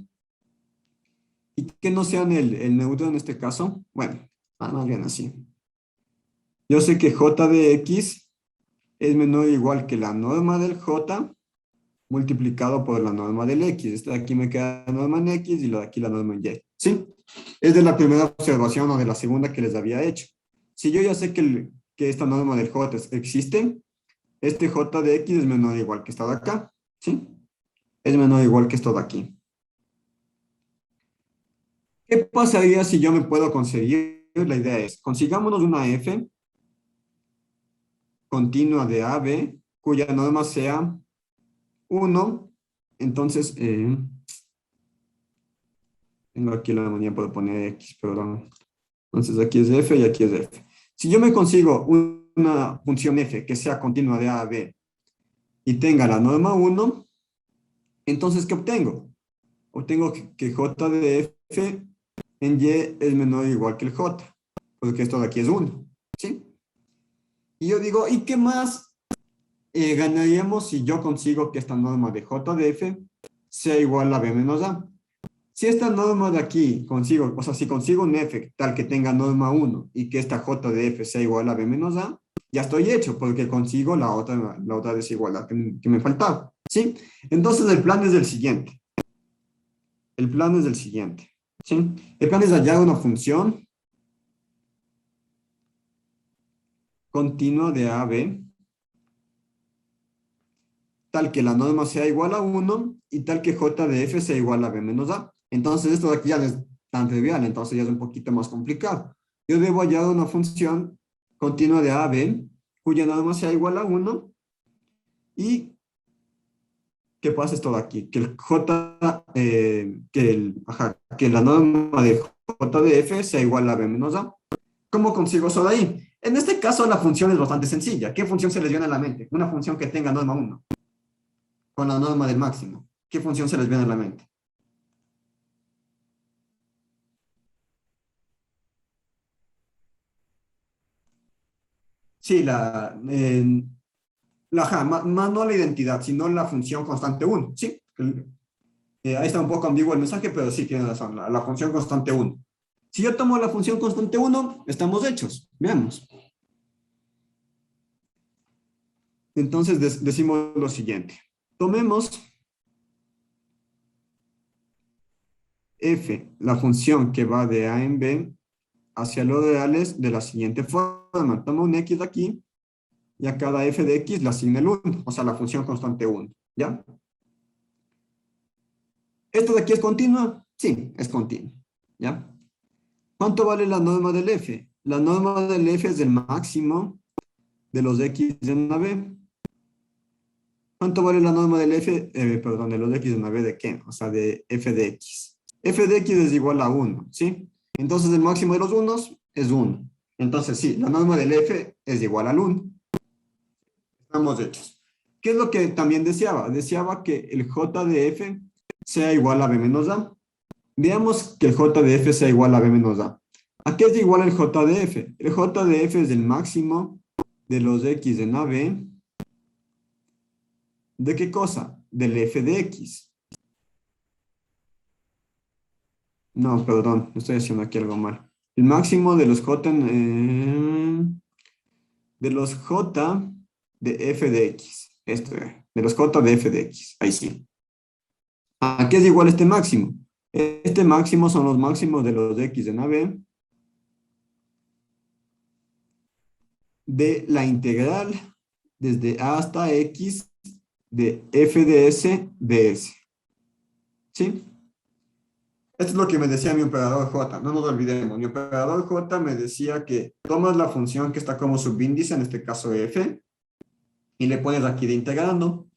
y que no sean el neutro en este caso, bueno, más bien así. Yo sé que J de X es menor o igual que la norma del J multiplicado por la norma del X. Esta de aquí me queda la norma en X y lo de aquí la norma en Y. ¿Sí? Es de la primera observación o de la segunda que les había hecho. Si yo ya sé que esta norma del J existe, este J de X es menor o igual que esta de acá. ¿Sí? Es menor o igual que esto de aquí. ¿Qué pasaría si yo me puedo conseguir? La idea es, consigámonos una F continua de AB cuya norma sea 1. Entonces, tengo aquí la manía por poner X, perdón. Entonces aquí es F y aquí es F. Si yo me consigo una función F que sea continua de A a B y tenga la norma 1, entonces ¿qué obtengo? Obtengo que J de F en Y es menor o igual que el J, porque esto de aquí es 1. ¿Sí? Y yo digo, ¿y qué más ganaríamos si yo consigo que esta norma de J de F sea igual a B menos A? Si esta norma de aquí consigo, o sea, si consigo un F tal que tenga norma 1 y que esta J de F sea igual a B menos A, ya estoy hecho porque consigo la otra desigualdad que me faltaba. ¿Sí? Entonces el plan es el siguiente. El plan es el siguiente. ¿Sí? El plan es hallar una función continua de A a B tal que la norma sea igual a 1 y tal que J de F sea igual a B menos A. Entonces esto de aquí tan trivial, entonces ya es un poquito más complicado. Yo debo hallar una función continua de A a B, cuya norma sea igual a 1, y que pase esto de aquí, que el J, que la norma de J de F sea igual a B menos A. ¿Cómo consigo eso de ahí? En este caso la función es bastante sencilla. ¿Qué función se les viene a la mente? Una función que tenga norma 1, con la norma del máximo. ¿Qué función se les viene a la mente? Sí, ajá, más no la identidad, sino la función constante 1. Sí, ahí está un poco ambiguo el mensaje, pero sí tiene razón, la función constante 1. Si yo tomo la función constante 1, estamos hechos. Veamos. Entonces decimos lo siguiente. Tomemos f, la función que va de a en b hacia los reales de la siguiente forma. Tomo un x de aquí y a cada f de x le asigna el 1, o sea, la función constante 1. ¿Ya? ¿Esto de aquí es continua? Sí, es continua. ¿Ya? ¿Cuánto vale la norma del f? La norma del f es el máximo de los x en una b. ¿Cuánto vale la norma del f? Perdón, de los x en una b de qué? O sea, de f de x. F de x es igual a 1, ¿sí? Entonces el máximo de los unos es 1. Entonces sí, la norma del f es igual al 1. Estamos hechos. ¿Qué es lo que también deseaba? Deseaba que el j de f sea igual a b menos a. Veamos que el j de f sea igual a b menos a. ¿A qué es igual el j de f? El j de f es el máximo de los x en ab. ¿De qué cosa? Del f de x. No, perdón, estoy haciendo aquí algo mal. El máximo de los j de los j de f de x. Esto es, de los j de f de x. Ahí sí. ¿A qué es igual este máximo? Este máximo son los máximos de los x en AB de la integral desde a hasta x de f de s de s. ¿Sí? Esto es lo que me decía mi operador J, no nos olvidemos. Mi operador J me decía que tomas la función que está como subíndice, en este caso f, y le pones aquí de integrando,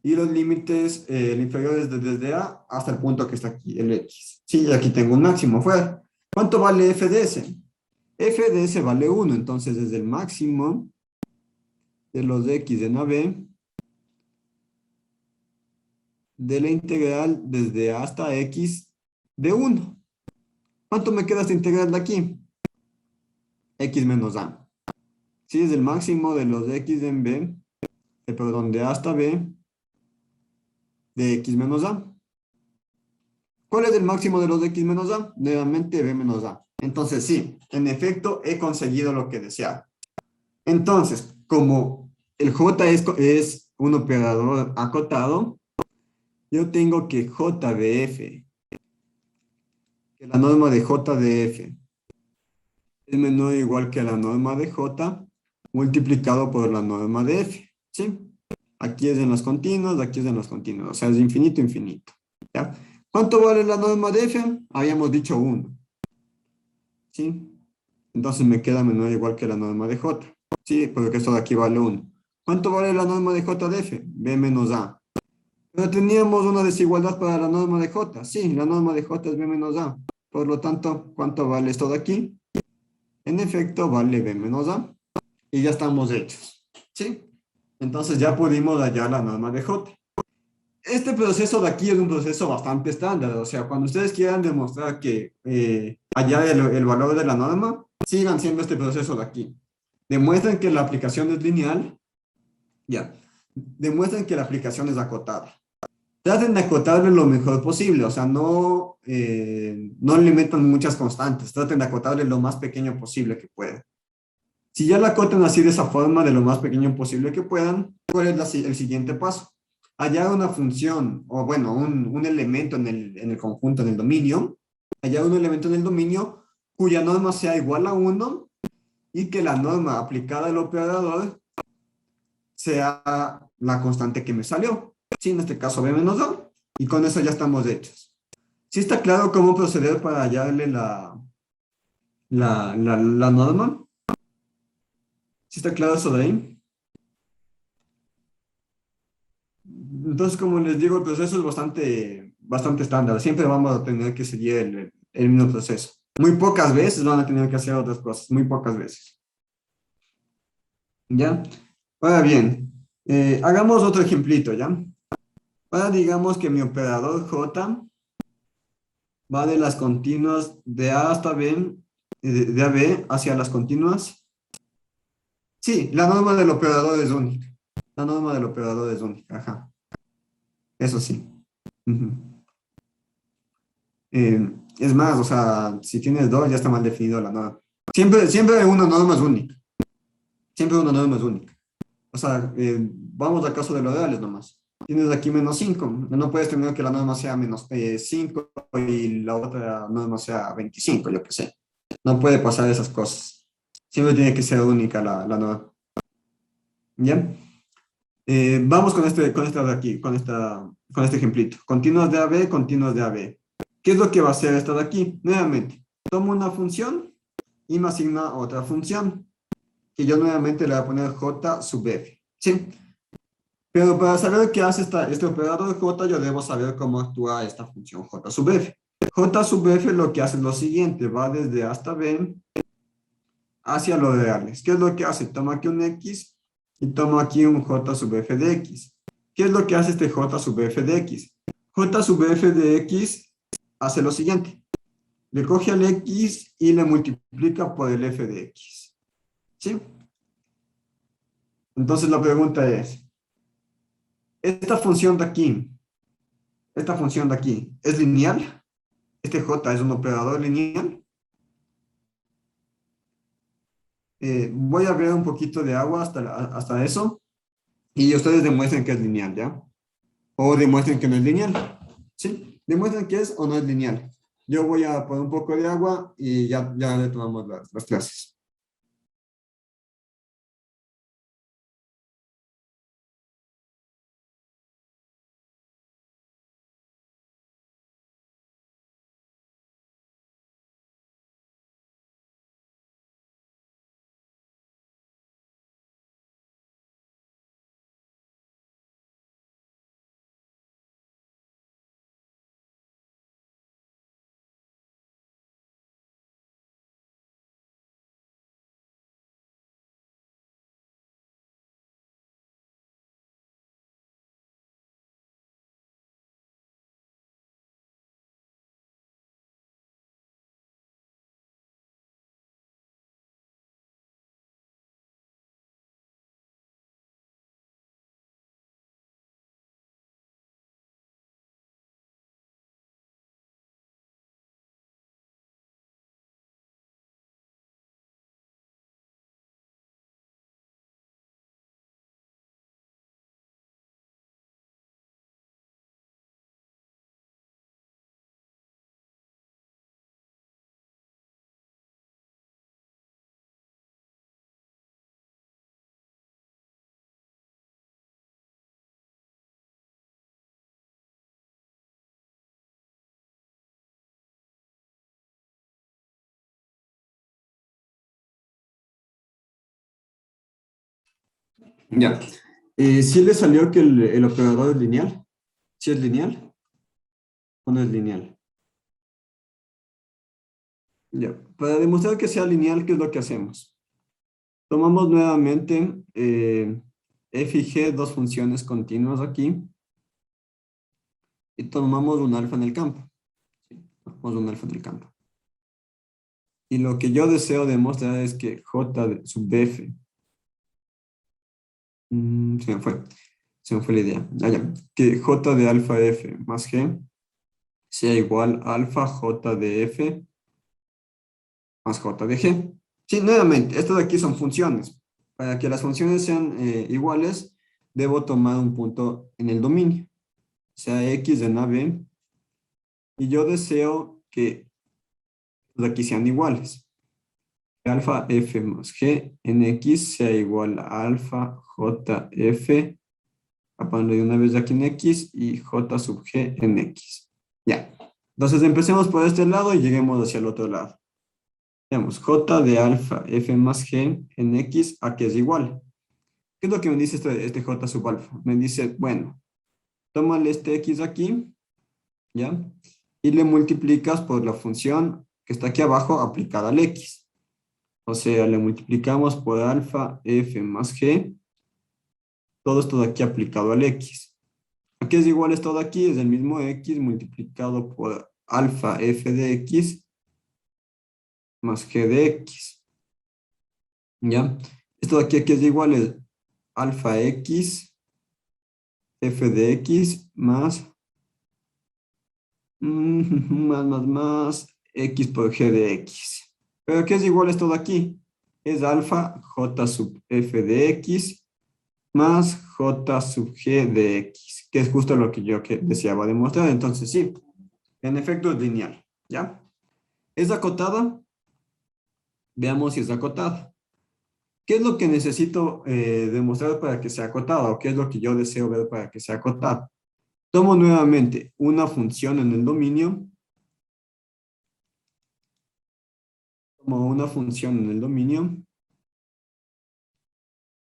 y los límites, el inferior es desde A hasta el punto que está aquí, el X. Sí, y aquí tengo un máximo fuera. ¿Cuánto vale f de s? F de s vale 1, entonces desde el máximo de los x en AB, de la integral desde A hasta X de 1. ¿Cuánto me queda esta integral de aquí? X menos A. Sí, es el máximo de los x en B, perdón, de A hasta B, de X menos A. ¿Cuál es el máximo de los x menos A? Nuevamente B menos A. Entonces sí, en efecto he conseguido lo que deseaba. Entonces, como el J es un operador acotado, yo tengo que J de F, que la norma de J de F es menor o igual que la norma de J multiplicado por la norma de F, ¿sí? Aquí es en los continuos, aquí es en los continuos, o sea, es infinito, infinito, ¿ya? ¿Cuánto vale la norma de F? Habíamos dicho 1, ¿sí? Entonces me queda menor o igual que la norma de J, ¿sí? Porque esto de aquí vale 1. ¿Cuánto vale la norma de J de F? B menos A. Pero teníamos una desigualdad para la norma de J. Sí, la norma de J es B menos A. Por lo tanto, ¿cuánto vale esto de aquí? En efecto, vale B menos A. Y ya estamos hechos. ¿Sí? Entonces ya pudimos hallar la norma de J. Este proceso de aquí es un proceso bastante estándar. O sea, cuando ustedes quieran demostrar que hallar el valor de la norma, sigan haciendo este proceso de aquí. Demuestren que la aplicación es lineal. Ya. Demuestren que la aplicación es acotada. Traten de acotarle lo mejor posible, o sea, no le metan muchas constantes, traten de acotarle lo más pequeño posible que puedan. Si ya la acotan así de esa forma, de lo más pequeño posible que puedan, ¿cuál es el siguiente paso? Hallar una función, o bueno, un elemento en el conjunto, en el dominio, hallar un elemento en el dominio cuya norma sea igual a 1 y que la norma aplicada al operador sea la constante que me salió. Sí, en este caso b menos 2. Y con eso ya estamos hechos. ¿Sí está claro cómo proceder para hallarle la norma? ¿Sí está claro eso de ahí? Entonces, como les digo, el proceso es bastante estándar. Siempre vamos a tener que seguir el mismo proceso. Muy pocas veces van a tener que hacer otras cosas, muy pocas veces. ¿Ya? Ahora bien, hagamos otro ejemplito, ¿ya? Ahora digamos que mi operador J va de las continuas de A hasta B, de A a B hacia las continuas. Sí, la norma del operador es única. La norma del operador es única, ajá. Eso sí. Ujú. Es más, o sea, si tienes dos, ya está mal definido la norma. Siempre una norma es única. Siempre una norma es única. O sea, vamos al caso de los reales nomás. Tienes aquí -5. No puedes tener que la norma sea -5 y la otra norma sea 25, yo qué sé. No puede pasar esas cosas. Siempre tiene que ser única la norma. ¿Ya? Vamos con esta de aquí, con este ejemplito. Continuas de AB, continuas de AB. ¿Qué es lo que va a hacer esta de aquí? Nuevamente, tomo una función y me asigna otra función, que yo nuevamente le voy a poner J sub F. ¿Sí? Pero para saber qué hace este operador J, yo debo saber cómo actúa esta función J sub F. J sub F lo que hace es lo siguiente, va desde A hasta B hacia los reales. ¿Qué es lo que hace? Toma aquí un X y toma aquí un J sub F de X. ¿Qué es lo que hace este J sub F de X? J sub F de X hace lo siguiente. Le coge al X y le multiplica por el F de X. ¿Sí? Entonces la pregunta es, esta función de aquí, ¿es lineal? ¿Este J es un operador lineal? Voy a ver un poquito de agua hasta eso y ustedes demuestren que es lineal, ¿ya? O demuestren que no es lineal. ¿Sí? Demuestren que es o no es lineal. Yo voy a poner un poco de agua y ya retomamos las clases. Ya. ¿Sí le salió que el operador es lineal? ¿Sí es lineal o no es lineal? Ya. Para demostrar que sea lineal, ¿qué es lo que hacemos? Tomamos nuevamente f y g, dos funciones continuas aquí, y tomamos un alfa en el campo. ¿Sí? Tomamos un alfa en el campo. Y lo que yo deseo demostrar es que sub f, se me fue, la idea. Ya. Que j de alfa f más g sea igual a alfa j de f más j de g. Sí, nuevamente, estas de aquí son funciones. Para que las funciones sean iguales, debo tomar un punto en el dominio, sea x de nave, y yo deseo que de aquí sean iguales. Alfa f más g en x sea igual a alfa j f, apagando de una vez aquí en x, y j sub g en x. Ya. Entonces empecemos por este lado y lleguemos hacia el otro lado. Veamos, j de alfa f más g en x, ¿a qué es igual? ¿Qué es lo que me dice este j sub alfa? Me dice, bueno, tómale este x aquí, ¿ya? Y le multiplicas por la función que está aquí abajo aplicada al x. O sea, le multiplicamos por alfa f más g, todo esto de aquí aplicado al x. ¿A qué es igual esto de aquí? Es el mismo x multiplicado por alfa f de x más g de x. ¿Ya? Esto de aquí, ¿a qué es igual? Es alfa x f de x más, más x por g de x. ¿Pero qué es igual esto de aquí? Es alfa j sub f de x más j sub g de x, que es justo lo que yo deseaba demostrar. Entonces, sí, en efecto es lineal, ¿ya? ¿Es acotada? Veamos si es acotada. ¿Qué es lo que necesito demostrar para que sea acotada? ¿O qué es lo que yo deseo ver para que sea acotada? Tomo nuevamente una función en el dominio. Tomo una función en el dominio.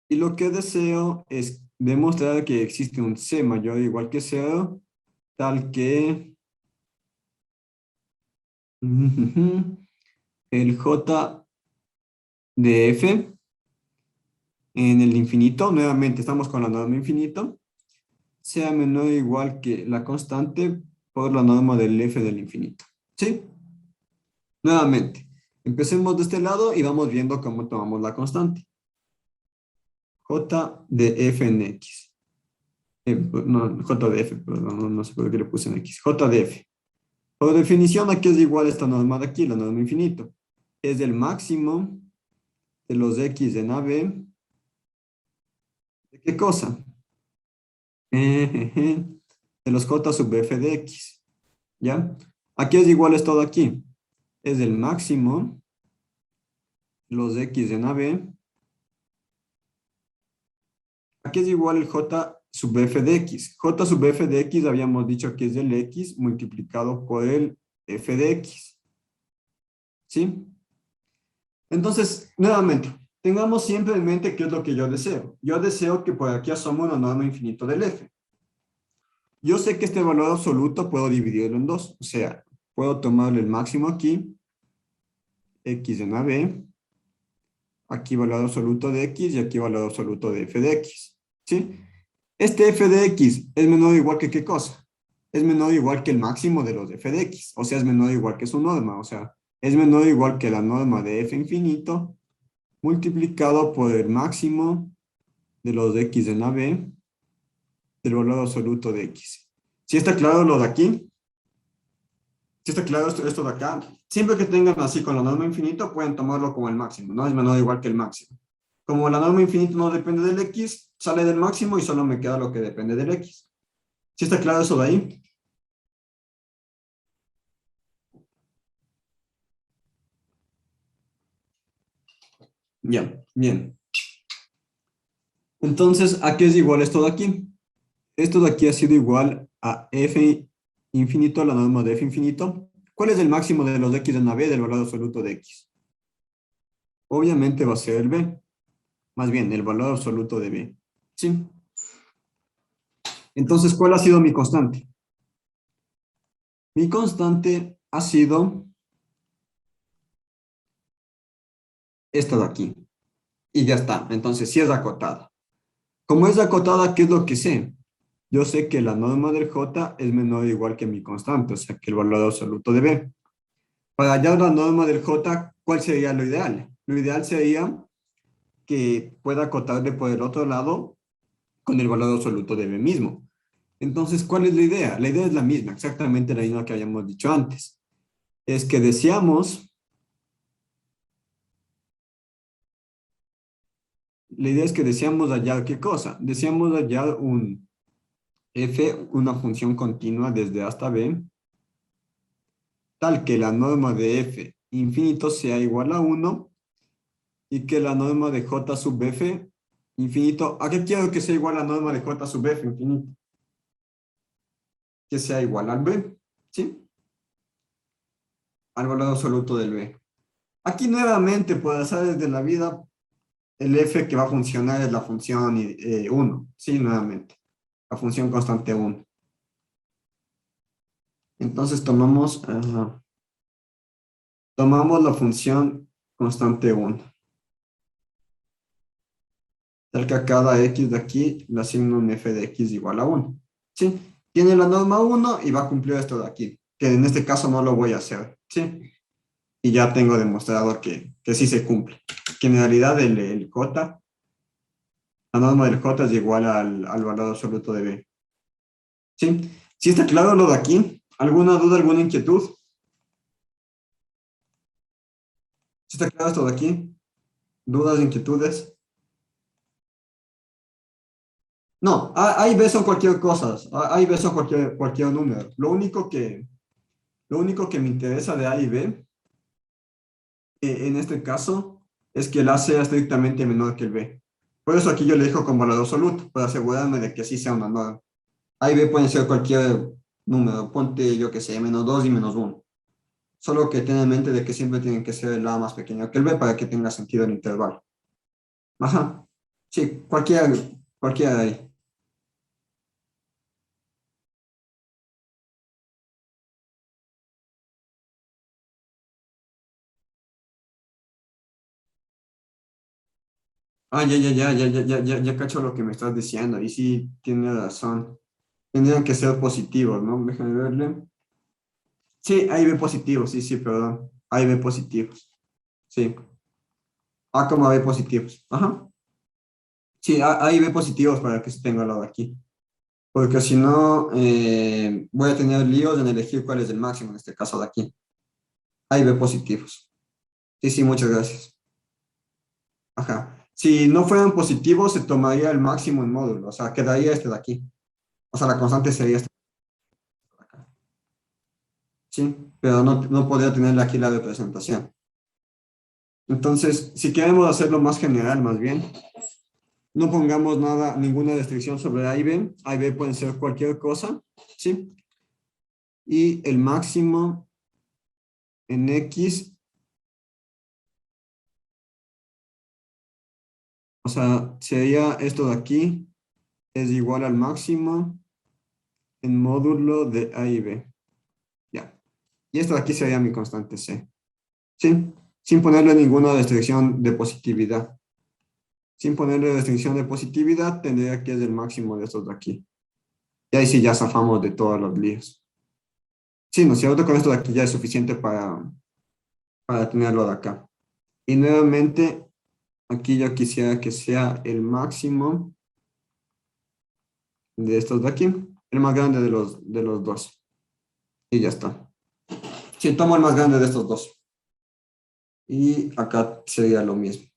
Y lo que deseo es demostrar que existe un c mayor o igual que 0, tal que el j de f en el infinito, nuevamente estamos con la norma infinito, sea menor o igual que la constante por la norma del f del infinito. ¿Sí? Nuevamente, empecemos de este lado y vamos viendo cómo tomamos la constante. J de f en x. No, J de f, perdón, no sé por qué le puse en x. J de f. Por definición, aquí es igual a esta norma de aquí, la norma infinito. Es el máximo de los x en AB. ¿De qué cosa? De los j sub f de x. ¿Ya? Aquí es igual esto de aquí. Es el máximo los x en AB. Aquí es igual el j sub f de x. J sub f de x habíamos dicho que es el x multiplicado por el f de x. ¿Sí? Entonces, nuevamente, tengamos siempre en mente qué es lo que yo deseo. Yo deseo que por aquí asome una norma infinito del f. Yo sé que este valor absoluto puedo dividirlo en dos. O sea, puedo tomarle el máximo aquí, x en AB, aquí valor absoluto de x y aquí valor absoluto de f de x. ¿Sí? Este f de x es menor o igual que ¿qué cosa? Es menor o igual que el máximo de los f de x. O sea, es menor o igual que su norma. O sea, es menor o igual que la norma de f infinito multiplicado por el máximo de los de x en la B del valor absoluto de x. ¿Sí está claro lo de aquí? ¿Sí está claro esto de acá? Siempre que tengan así con la norma infinita, pueden tomarlo como el máximo, ¿no? Es menor o igual que el máximo. Como la norma infinita no depende del x, sale del máximo y solo me queda lo que depende del x. ¿Sí está claro eso de ahí? Ya, bien. Entonces, ¿a qué es igual esto de aquí? Esto de aquí ha sido igual a f infinito, la norma de f infinito. ¿Cuál es el máximo de los x en la b del valor absoluto de x? Obviamente va a ser el b. Más bien, el valor absoluto de b. ¿Sí? Entonces, ¿cuál ha sido mi constante? Mi constante ha sido esta de aquí. Y ya está. Entonces, sí es acotada. Como es acotada, ¿qué es lo que sé? Yo sé que la norma del j es menor o igual que mi constante, o sea, que el valor absoluto de b. Para hallar la norma del j, ¿cuál sería lo ideal? Lo ideal sería que pueda acotarle por el otro lado con el valor absoluto de b mismo. Entonces, ¿cuál es la idea? La idea es la misma, exactamente la misma que habíamos dicho antes. Es que deseamos, la idea es que deseamos hallar ¿qué cosa? Deseamos hallar un f, una función continua desde A hasta b, tal que la norma de f infinito sea igual a 1 y que la norma de j sub f infinito, ¿a qué quiero que sea igual a la norma de j sub f infinito? Que sea igual al b, ¿sí? al valor absoluto del B. Aquí nuevamente, por azares de la vida, el f que va a funcionar es la función 1. Sí, nuevamente. La función constante 1. Entonces tomamos la función constante 1. Tal que a cada x de aquí le asigno un f de x igual a 1. ¿Sí? Tiene la norma 1 y va a cumplir esto de aquí, que en este caso no lo voy a hacer. ¿Sí? Y ya tengo demostrado que sí se cumple. Que en realidad el j, la norma del j es igual al valor absoluto de b. ¿Sí? ¿Sí está claro lo de aquí? ¿Alguna duda, alguna inquietud? ¿Sí está claro esto de aquí? ¿Dudas, inquietudes? No, A y B son cualquier cosa. A y B son cualquier número. Lo único que me interesa de A y B, en este caso, es que el A sea estrictamente menor que el B. Por eso aquí yo le dejo con valor absoluto, para asegurarme de que sí sea una norma. A y B pueden ser cualquier número. Ponte, yo que sé, -2 y -1. Solo que ten en mente de que siempre tienen que ser el A más pequeño que el B para que tenga sentido el intervalo. Ajá. Sí, cualquiera de ahí. Ah, ya cacho lo que me estás diciendo. Y sí, tiene razón. Tendrían que ser positivos, ¿no? Déjame verle. Sí, ahí ve positivos, sí, sí, perdón. Ahí ve positivos. Sí. A como B positivos. Ajá. Sí, ahí ve positivos para que se tenga al lado de aquí. Porque si no, voy a tener líos en elegir cuál es el máximo en este caso de aquí. Ahí ve positivos. Sí, sí, muchas gracias. Ajá. Si no fueran positivos, se tomaría el máximo en módulo. O sea, quedaría este de aquí. O sea, la constante sería esta de acá. Sí, pero no podría tenerle aquí la representación. Entonces, si queremos hacerlo más general, más bien, no pongamos nada, ninguna restricción sobre A y B. A y B pueden ser cualquier cosa, ¿sí? Y el máximo en X, o sea, sería esto de aquí, es igual al máximo en módulo de A y B. Ya. Y esto de aquí sería mi constante C. ¿Sí? Sin ponerle ninguna restricción de positividad. Sin ponerle restricción de positividad, tendría que es el máximo de estos de aquí. Y ahí sí ya zafamos de todos los líos. Sí, ¿no es cierto? Con esto de aquí ya es suficiente para tenerlo de acá. Y nuevamente, aquí yo quisiera que sea el máximo de estos de aquí, el más grande de los dos. Y ya está. Sí, tomo el más grande de estos dos. Y acá sería lo mismo.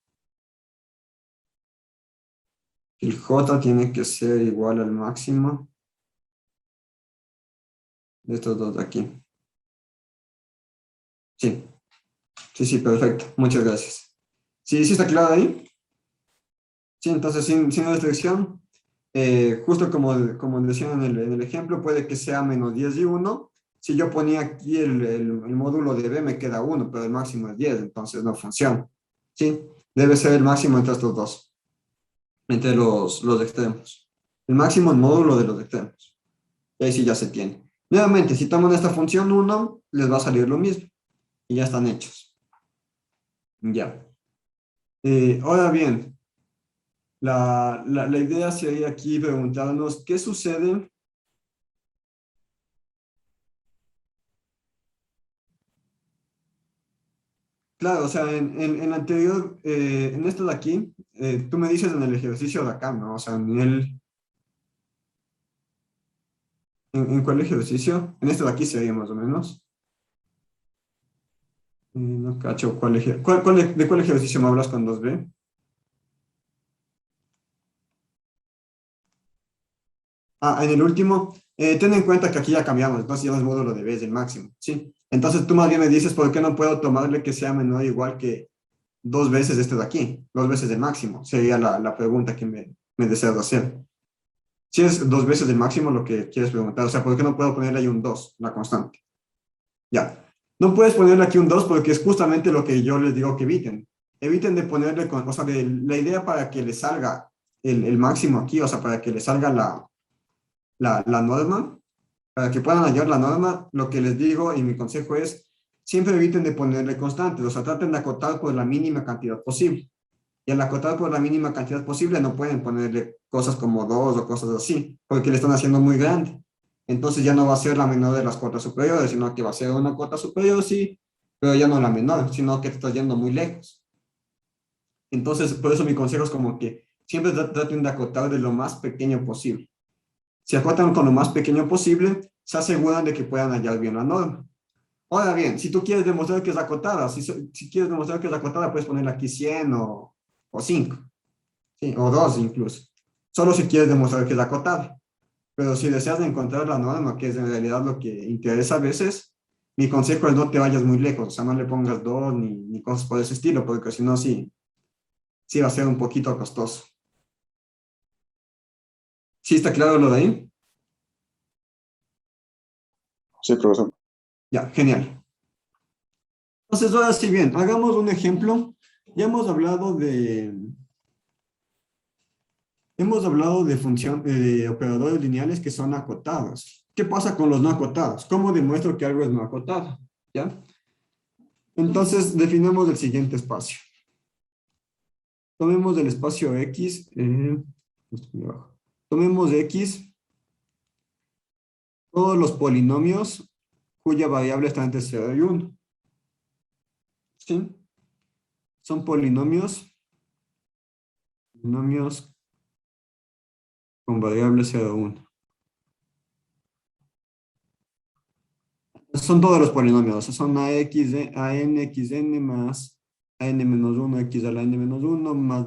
El J tiene que ser igual al máximo de estos dos de aquí. Sí, sí, sí, perfecto. Muchas gracias. Sí, sí está claro ahí. Sí, entonces sin restricción, justo como decía en el ejemplo, puede que sea -10 y 1. Si yo ponía aquí el módulo de B, me queda 1, pero el máximo es 10, entonces no funciona. ¿Sí? Debe ser el máximo entre estos dos, entre los extremos. El máximo en módulo de los extremos. Y ahí sí ya se tiene. Nuevamente, si toman esta función 1, les va a salir lo mismo. Y ya están hechos. Ya. Ahora bien, la idea sería aquí preguntarnos qué sucede. Claro, o sea, en anterior, en esto de aquí, tú me dices en el ejercicio de acá, ¿no? O sea, ¿en cuál ejercicio? En esto de aquí sería más o menos. No cacho, ¿de cuál ejercicio me hablas con 2B? Ah, en el último, ten en cuenta que aquí ya cambiamos, entonces ya no es módulo de B, es el máximo, ¿sí? Entonces tú más bien me dices, ¿por qué no puedo tomarle que sea menor o igual que 2 veces este de aquí? 2 veces el máximo, sería la pregunta que me deseas hacer. Si es 2 veces el máximo lo que quieres preguntar, o sea, ¿por qué no puedo ponerle ahí un 2, la constante? Ya. No puedes ponerle aquí un 2 porque es justamente lo que yo les digo que eviten. Eviten de ponerle, o sea, la idea para que le salga el máximo aquí, o sea, para que le salga la norma, para que puedan hallar la norma, lo que les digo y mi consejo es, siempre eviten de ponerle constantes, o sea, traten de acotar por la mínima cantidad posible. Y al acotar por la mínima cantidad posible no pueden ponerle cosas como 2 o cosas así, porque le están haciendo muy grande. Entonces ya no va a ser la menor de las cuotas superiores, sino que va a ser una cuota superior, sí, pero ya no la menor, sino que te estás yendo muy lejos. Entonces, por eso mi consejo es como que siempre traten de acotar de lo más pequeño posible. Si acotan con lo más pequeño posible, se aseguran de que puedan hallar bien la norma. Ahora bien, si tú quieres demostrar que es acotada, si quieres demostrar que es acotada, puedes ponerle aquí 100 o 5, ¿sí? O 2 incluso. Solo si quieres demostrar que es acotada. Pero si deseas encontrar la norma, que es en realidad lo que interesa a veces, mi consejo es no te vayas muy lejos, o sea, no le pongas 2 ni cosas por ese estilo, porque si no, sí va a ser un poquito costoso. ¿Sí está claro lo de ahí? Sí, profesor. Ya, genial. Entonces, ahora sí bien, hagamos un ejemplo. Ya hemos hablado de de operadores lineales que son acotados. ¿Qué pasa con los no acotados? ¿Cómo demuestro que algo es no acotado? ¿Ya? Entonces, definamos el siguiente espacio. Tomemos el espacio X. Tomemos X, todos los polinomios cuya variable está entre 0 y 1. ¿Sí? Son polinomios con variable 0 y 1. Son todos los polinomios, o sea, son a n x n más a n menos 1 x a la n menos 1 más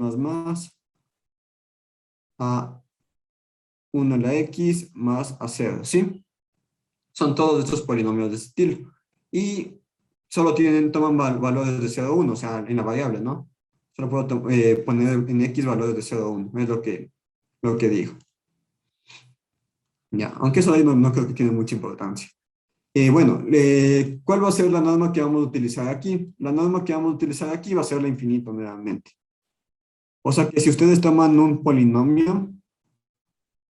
a 1 a la x más a 0, ¿sí? Son todos estos polinomios de este estilo. Y solo toman valores de 0 a 1, o sea, en la variable, ¿no? Solo puedo poner en x valores de 0 a 1, es lo que digo. Ya, aunque eso ahí no creo que tiene mucha importancia. Bueno, ¿cuál va a ser la norma que vamos a utilizar aquí? La norma que vamos a utilizar aquí va a ser la infinito nuevamente. O sea que si ustedes toman un polinomio,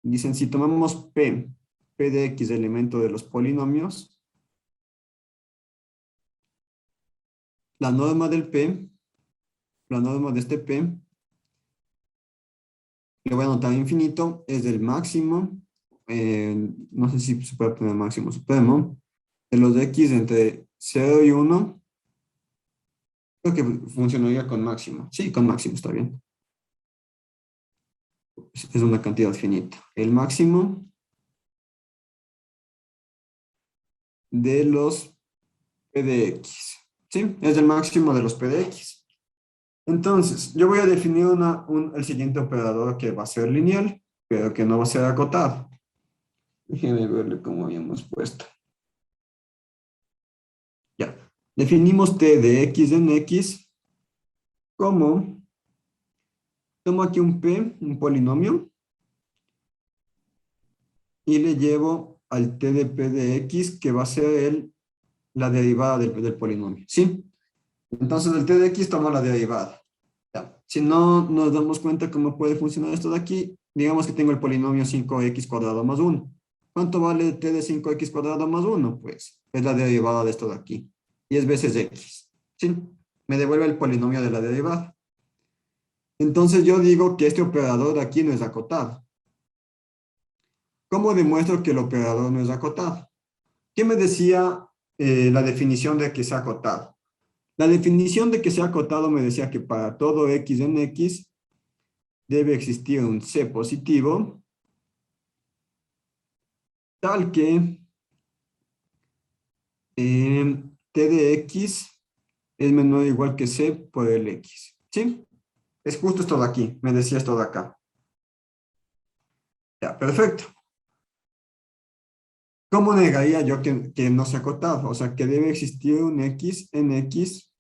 dicen si tomamos P de X elemento de los polinomios, la norma del P, la norma de este P, le voy a anotar infinito, es del máximo, no sé si se puede poner máximo supremo, de los de X entre 0 y 1, creo que funcionaría con máximo. Sí, con máximo está bien. Es una cantidad finita. El máximo de los P de X. ¿Sí? Es el máximo de los P de X. Entonces, yo voy a definir el siguiente operador que va a ser lineal, pero que no va a ser acotado. Déjenme verle cómo habíamos puesto. Ya. Definimos T de X en X como, tomo aquí un P, un polinomio, y le llevo al T de P de X, que va a ser la derivada del polinomio. ¿Sí? Entonces, el T de X toma la derivada. Ya. Si no nos damos cuenta cómo puede funcionar esto de aquí, digamos que tengo el polinomio 5x cuadrado más 1. ¿Cuánto vale t de 5x cuadrado más 1? Pues es la derivada de esto de aquí. 10 veces x. ¿Sí? Me devuelve el polinomio de la derivada. Entonces yo digo que este operador de aquí no es acotado. ¿Cómo demuestro que el operador no es acotado? ¿Qué me decía la definición de que sea acotado? La definición de que sea acotado me decía que para todo x en x debe existir un C positivo, tal que T de X es menor o igual que C por el X. ¿Sí? Es justo esto de aquí, me decía esto de acá. Ya, perfecto. ¿Cómo negaría yo que no sea acotado? O sea, que debe existir un X en X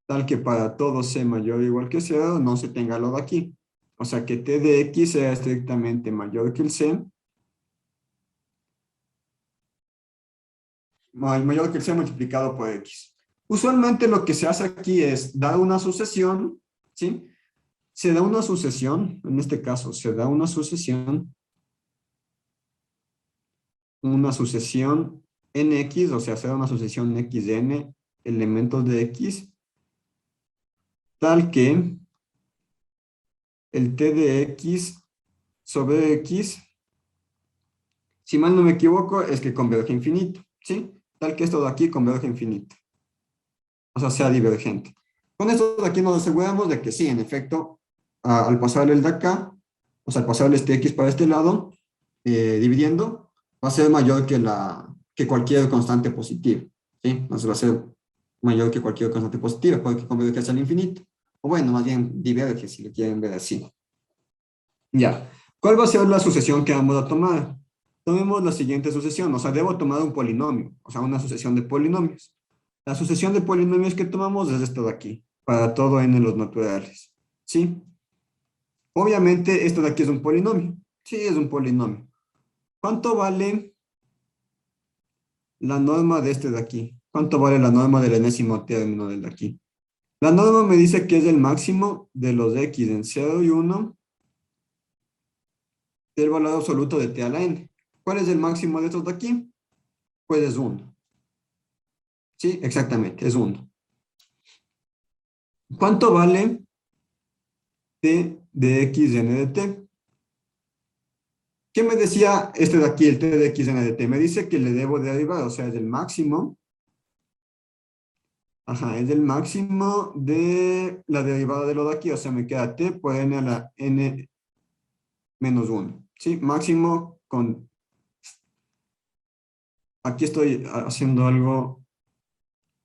tal que para todo C mayor o igual que 0 no se tenga lo de aquí. O sea, que T de X sea estrictamente mayor que el C mayor que el C multiplicado por X. Usualmente lo que se hace aquí es dar una sucesión, ¿sí? Se da una sucesión, en este caso, se da una sucesión en X, o sea, se da una sucesión en X de N elementos de X, tal que el T de X sobre X, si mal no me equivoco, es que converge a infinito, ¿sí? Tal que esto de aquí converge a infinito, o sea divergente. Con esto de aquí nos aseguramos de que sí, en efecto, al pasar el de acá, o sea, al pasar este X para este lado, dividiendo, va a ser mayor que cualquier constante positiva, ¿sí? Entonces va a ser mayor que cualquier constante positiva, porque converge hacia el infinito. O bueno, más bien diverge, si lo quieren ver así. Ya. ¿Cuál va a ser la sucesión que vamos a tomar? Tomemos la siguiente sucesión, o sea, debo tomar un polinomio, o sea, una sucesión de polinomios. La sucesión de polinomios que tomamos es esta de aquí, para todo n los naturales, ¿sí? Obviamente, esto de aquí es un polinomio. Sí, es un polinomio. ¿Cuánto vale la norma de este de aquí? ¿Cuánto vale la norma del enésimo término del de aquí? La norma me dice que es el máximo de los x en 0 y 1 del valor absoluto de t a la n. ¿Cuál es el máximo de estos de aquí? Pues es 1. Sí, exactamente, es 1. ¿Cuánto vale t de x n de t? ¿Qué me decía este de aquí, el t de x n de t? Me dice que le debo derivar, o sea, es el máximo. Ajá, es el máximo de la derivada de lo de aquí, o sea, me queda t por n a la n menos 1. ¿Sí? Máximo con... Aquí estoy haciendo algo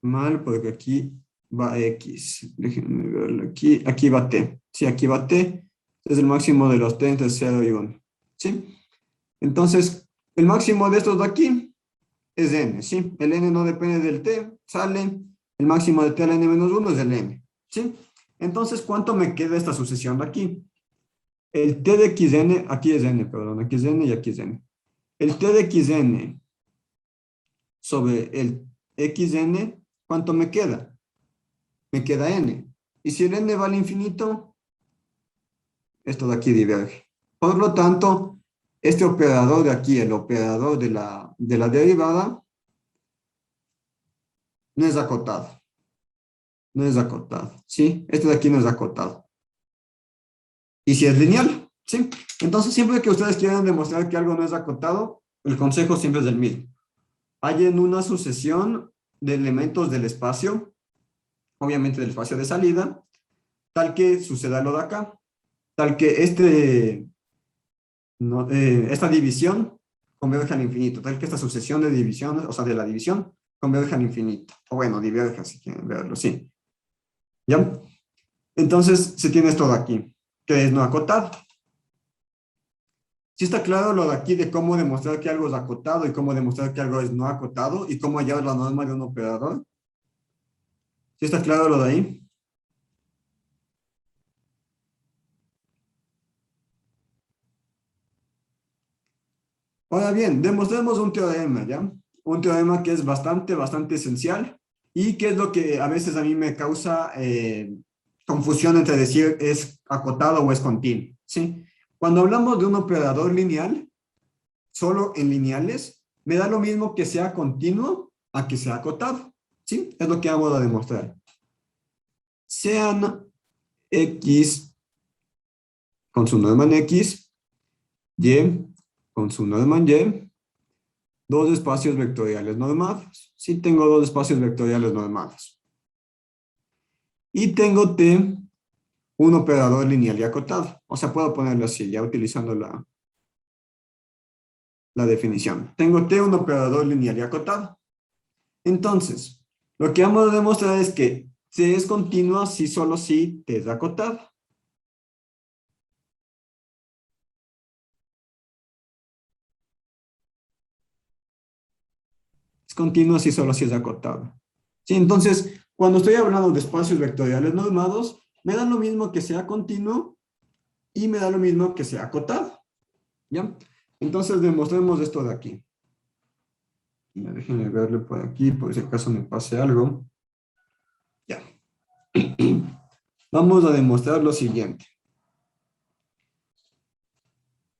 mal porque aquí va x. Déjenme verlo aquí. Aquí va t. Sí, aquí va t. Es el máximo de los t entre 0 y 1. ¿Sí? Entonces, el máximo de estos de aquí es n. ¿Sí? El n no depende del t. Sale. El máximo de t a la n menos 1 es el n. ¿Sí? Entonces, ¿cuánto me queda esta sucesión de aquí? El t de xn, aquí es n, perdón, aquí es n y aquí es n. El t de xn sobre el xn, ¿cuánto me queda? Me queda n. Y si el n va al infinito, esto de aquí diverge. Por lo tanto, este operador de aquí, el operador de la derivada, no es acotado. No es acotado, ¿sí? Este de aquí no es acotado. Y si es lineal, ¿sí? Entonces, siempre que ustedes quieran demostrar que algo no es acotado, el consejo siempre es el mismo. Hallen una sucesión de elementos del espacio, obviamente del espacio de salida, tal que suceda lo de acá, tal que esta división converja al infinito, tal que esta sucesión de divisiones, o sea, de la división, converja al infinito. O bueno, diverja si quieren verlo, sí. ¿Ya? Entonces, se tiene esto de aquí, que es no acotado. Sí está claro lo de aquí de cómo demostrar que algo es acotado y cómo demostrar que algo es no acotado y cómo hallar la norma de un operador. ¿Sí está claro lo de ahí? Ahora bien, demostremos un teorema, ¿ya? Un teorema que es bastante esencial y que es lo que a veces a mí me causa confusión entre decir es acotado o es continuo, ¿sí? Cuando hablamos de un operador lineal, solo en lineales, me da lo mismo que sea continuo a que sea acotado, ¿sí? Es lo que vamos a demostrar. Sean X con su norma en X, Y con su norma en Y, dos espacios vectoriales normados. Sí tengo dos espacios vectoriales normados. Y tengo T, un operador lineal y acotado. O sea, puedo ponerlo así, ya utilizando la definición. Tengo T, un operador lineal y acotado. Entonces, lo que vamos a demostrar es que T es continua si solo si T es acotado. Es continua si solo si es acotado. Sí, entonces, cuando estoy hablando de espacios vectoriales normados, me da lo mismo que sea continuo y me da lo mismo que sea acotado. ¿Ya? Entonces, demostremos esto de aquí. Ya, déjenme verle por aquí, por si acaso me pase algo. Ya. Vamos a demostrar lo siguiente.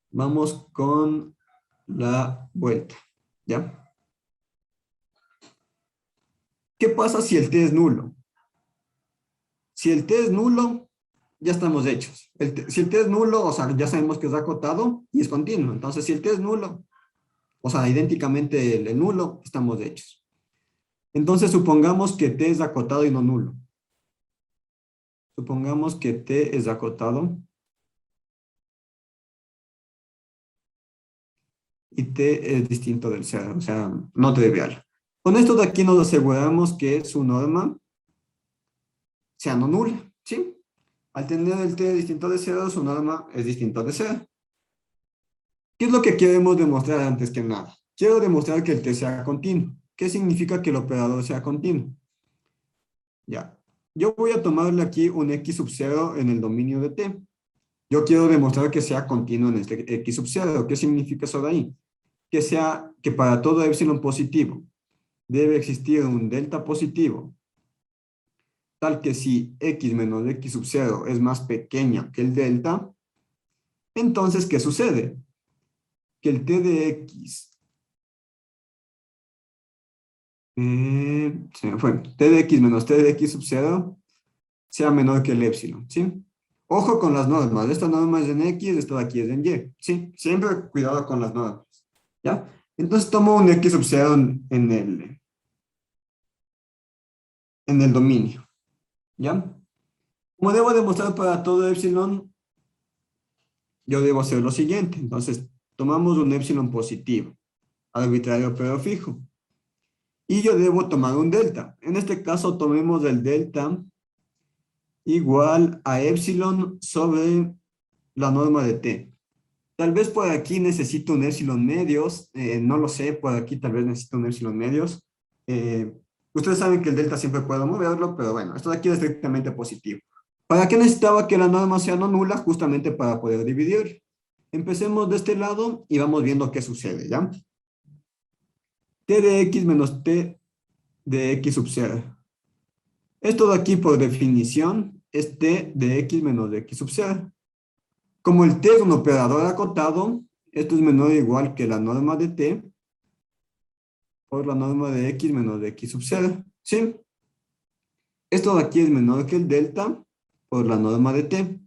Vamos con la vuelta. ¿Ya? ¿Qué pasa si el t es nulo? Si el t es nulo, ya estamos hechos. Si el t es nulo, o sea, ya sabemos que es acotado y es continuo. Entonces, si el t es nulo, o sea, idénticamente el nulo, estamos hechos. Entonces, supongamos que t es acotado y no nulo. Supongamos que t es acotado y t es distinto del cero, o sea, no trivial. Con esto de aquí nos aseguramos que su norma sea no nula, ¿sí? Al tener el t distinto de cero, su norma es distinto de cero. ¿Qué es lo que queremos demostrar antes que nada? Quiero demostrar que el t sea continuo. ¿Qué significa que el operador sea continuo? Ya. Yo voy a tomarle aquí un x sub 0 en el dominio de t. Yo quiero demostrar que sea continuo en este x sub 0. ¿Qué significa eso de ahí? Que para todo epsilon positivo debe existir un delta positivo, tal que si x menos x sub 0 es más pequeño que el delta, entonces, ¿qué sucede? Que el t de x, se me fue, t de x menos t de x sub 0 sea menor que el épsilon, ¿sí? Ojo con las normas, esta norma es en x, esta de aquí es en y, ¿sí? Siempre cuidado con las normas, ¿ya? Entonces tomo un x sub 0 en el dominio, ¿ya? Como debo demostrar para todo epsilon, yo debo hacer lo siguiente. Entonces, tomamos un epsilon positivo, arbitrario pero fijo. Y yo debo tomar un delta. En este caso, tomemos el delta igual a epsilon sobre la norma de t. Tal vez por aquí necesito un epsilon medios, no lo sé, por aquí tal vez necesito un epsilon medios. Eh, Ustedes saben que el delta siempre puedo moverlo, pero bueno, esto de aquí es estrictamente positivo. ¿Para qué necesitaba que la norma sea no nula? Justamente para poder dividir. Empecemos de este lado y vamos viendo qué sucede, ¿ya? T de x menos t de x sub 0. Esto de aquí, por definición, es t de x menos de x sub 0. Como el t es un operador acotado, esto es menor o igual que la norma de t por la norma de x menos de x sub 0. ¿Sí? Esto de aquí es menor que el delta por la norma de t.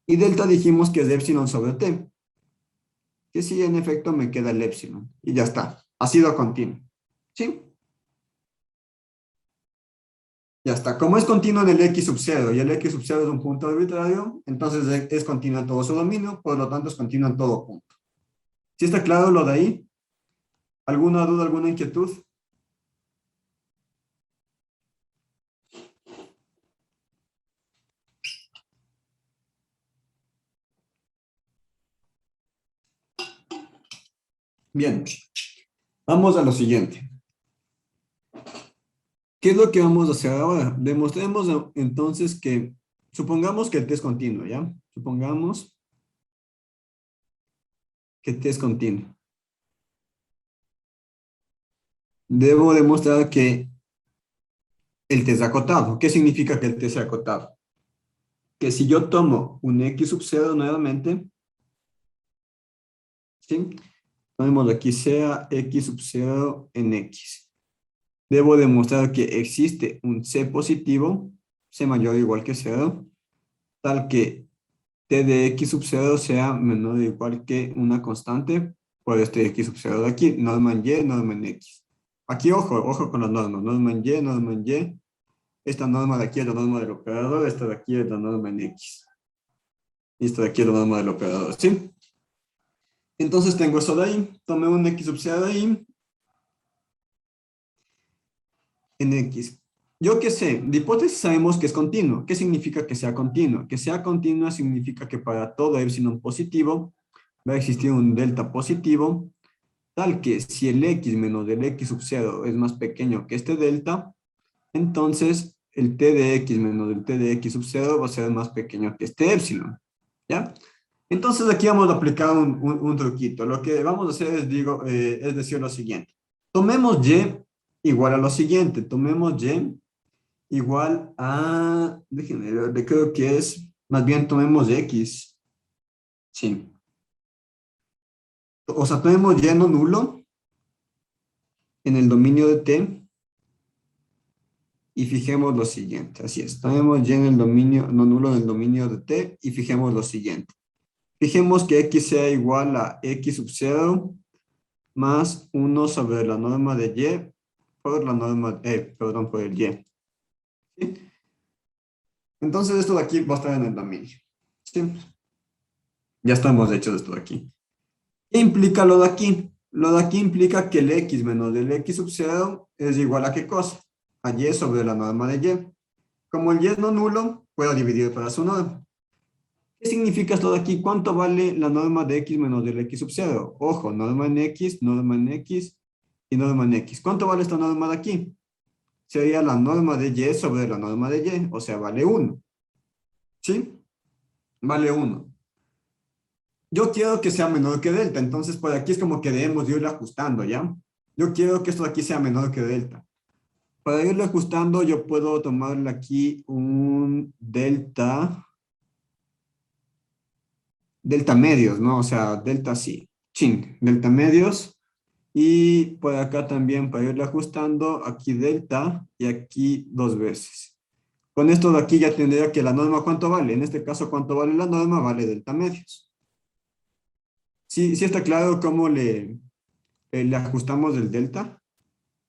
Y delta dijimos que es epsilon sobre t. Que sí, en efecto, me queda el epsilon. Y ya está. Ha sido continuo. ¿Sí? Ya está. Como es continuo en el x sub 0 y el x sub 0 es un punto arbitrario, entonces es continuo en todo su dominio, por lo tanto es continuo en todo punto. ¿Sí está claro lo de ahí? ¿Alguna duda, alguna inquietud? Bien. Vamos a lo siguiente. ¿Qué es lo que vamos a hacer ahora? Demostremos entonces que, supongamos que el t es continuo, ¿ya? Supongamos que t es continuo. Debo demostrar que el t es acotado. ¿Qué significa que el t sea acotado? Que si yo tomo un x sub 0 nuevamente, ¿sí? Tomemos aquí sea x sub 0 en x. Debo demostrar que existe un c positivo, c mayor o igual que 0, tal que t de x sub 0 sea menor o igual que una constante por este x sub 0 de aquí, norma en y, norma en x. Aquí ojo con las normas, norma en y, norma en y. Esta norma de aquí es la norma del operador, esta de aquí es la norma en x. Y esta de aquí es la norma del operador, ¿sí? Entonces tengo eso de ahí, tomé un x sub 0 de ahí, en x. Yo qué sé, de hipótesis sabemos que es continuo. ¿Qué significa que sea continuo? Que sea continuo significa que para todo epsilon positivo va a existir un delta positivo, tal que si el x menos el x sub 0 es más pequeño que este delta, entonces el t de x menos el t de x sub 0 va a ser más pequeño que este epsilon. ¿Ya? Entonces aquí vamos a aplicar un truquito. Lo que vamos a hacer es, es decir lo siguiente. Tomemos y igual a lo siguiente. Tomemos y igual a, déjenme ver, creo que es, más bien tomemos x. Sí. O sea, tomemos y no nulo en el dominio de t y fijemos lo siguiente. Así es. Tomemos y en el dominio, no nulo en el dominio de t y fijemos lo siguiente. Fijemos que x sea igual a x sub 0 más 1 sobre la norma de y por la norma, perdón, por el y. ¿Sí? Entonces esto de aquí va a estar en el dominio. ¿Sí? Ya estamos hechos de esto de aquí. ¿Qué implica lo de aquí? Lo de aquí implica que el x menos el x sub 0 es igual a ¿qué cosa? A y sobre la norma de y. Como el y es no nulo, puedo dividir para su norma. ¿Qué significa esto de aquí? ¿Cuánto vale la norma de x menos del x sub 0? Ojo, norma en x y norma en x. ¿Cuánto vale esta norma de aquí? Sería la norma de y sobre la norma de y, o sea, vale 1. ¿Sí? Vale 1. Yo quiero que sea menor que delta, entonces por aquí es como que debemos irle ajustando, ¿ya? Yo quiero que esto de aquí sea menor que delta. Para irle ajustando, yo puedo tomarle aquí un delta medios, ¿no? O sea, delta sí, delta medios. Y por acá también para irle ajustando, aquí delta y aquí dos veces. Con esto de aquí ya tendría que la norma, ¿cuánto vale? En este caso, ¿cuánto vale la norma? Vale delta medios. Sí, sí está claro cómo le ajustamos el delta.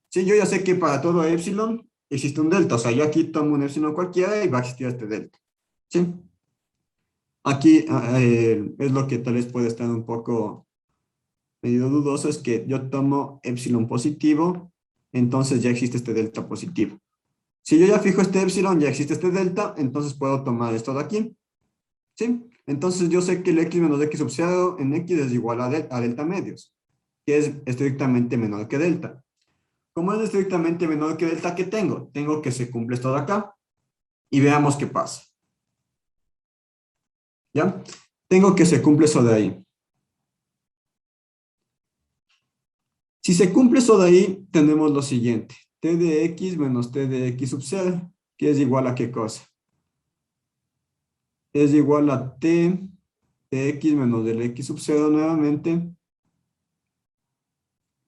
Sí, yo ya sé que para todo epsilon existe un delta. O sea, yo aquí tomo un epsilon cualquiera y va a existir este delta. Sí. Aquí es lo que tal vez puede estar un poco medio dudoso, es que yo tomo epsilon positivo, entonces ya existe este delta positivo. Si yo ya fijo este epsilon, ya existe este delta, entonces puedo tomar esto de aquí. ¿Sí? Entonces yo sé que el x menos x sub 0 en x es igual a delta medios, que es estrictamente menor que delta. Como es estrictamente menor que delta, ¿qué tengo? Tengo que se cumple esto de acá y veamos qué pasa. ¿Ya? Tengo que se cumple eso de ahí. Si se cumple eso de ahí, tenemos lo siguiente. T de x menos t de x sub 0, que es igual a ¿qué cosa? Es igual a t de x menos del x sub 0 nuevamente,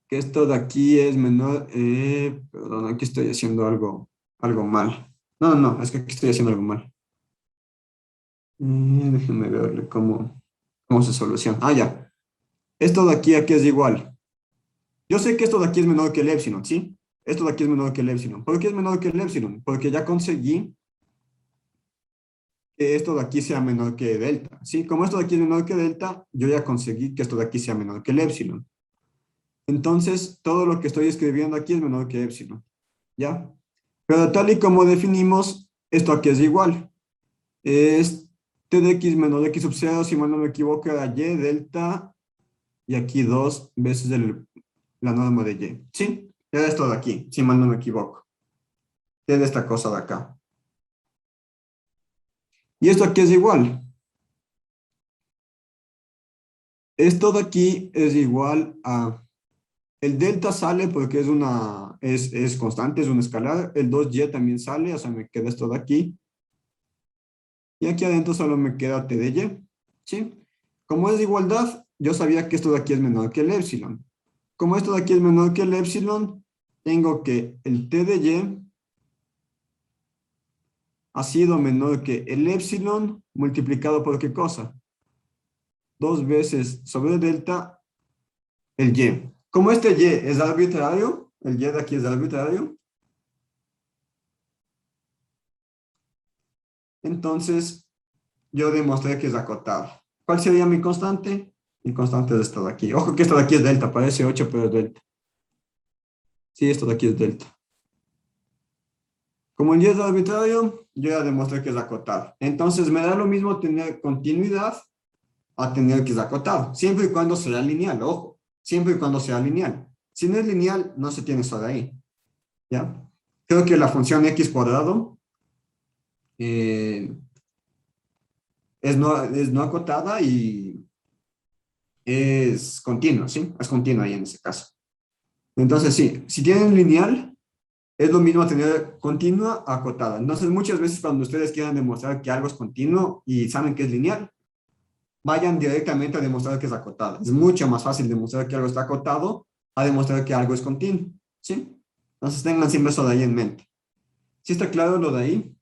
que esto de aquí es menor, perdón, aquí estoy haciendo algo mal. No, no, es que aquí estoy haciendo algo mal. Déjenme verle cómo se soluciona. Ah, ya. Esto de aquí es igual. Yo sé que esto de aquí es menor que el epsilon, ¿sí? Esto de aquí es menor que el epsilon. ¿Por qué es menor que el epsilon? Porque ya conseguí que esto de aquí sea menor que delta, ¿sí? Como esto de aquí es menor que delta, yo ya conseguí que esto de aquí sea menor que el epsilon. Entonces, todo lo que estoy escribiendo aquí es menor que epsilon, ¿ya? Pero tal y como definimos, esto aquí es igual. Es t de x menos x sub 0, si mal no me equivoco, era y delta, y aquí dos veces la norma de y. ¿Sí? Era esto de aquí, si mal no me equivoco. Es de esta cosa de acá. Y esto aquí es igual. Esto de aquí es igual a... El delta sale porque es constante, es un escalar. El 2y también sale, o sea, me queda esto de aquí. Y aquí adentro solo me queda t de y. ¿Sí? Como es de igualdad, yo sabía que esto de aquí es menor que el epsilon. Como esto de aquí es menor que el epsilon, tengo que el t de y ha sido menor que el epsilon multiplicado por ¿qué cosa? Dos veces sobre delta el y. Como este y es arbitrario, el y de aquí es arbitrario, entonces yo demostré que es acotado. ¿Cuál sería mi constante? Mi constante es esto de aquí. Ojo que esto de aquí es delta, parece 8, pero es delta. Sí, esto de aquí es delta. Como el y es arbitrario, yo ya demostré que es acotado. Entonces me da lo mismo tener continuidad a tener que es acotado, siempre y cuando sea lineal, ojo, siempre y cuando sea lineal. Si no es lineal, no se tiene eso de ahí, ¿ya? Creo que la función x cuadrado eh, es no acotada y es continua, ¿sí? Es continua ahí en ese caso. Entonces, sí, si tienen lineal, es lo mismo tener continua a acotada. Entonces, muchas veces cuando ustedes quieran demostrar que algo es continuo y saben que es lineal, vayan directamente a demostrar que es acotada. Es mucho más fácil demostrar que algo está acotado a demostrar que algo es continuo, ¿sí? Entonces, tengan siempre eso de ahí en mente. ¿Sí está claro lo de ahí?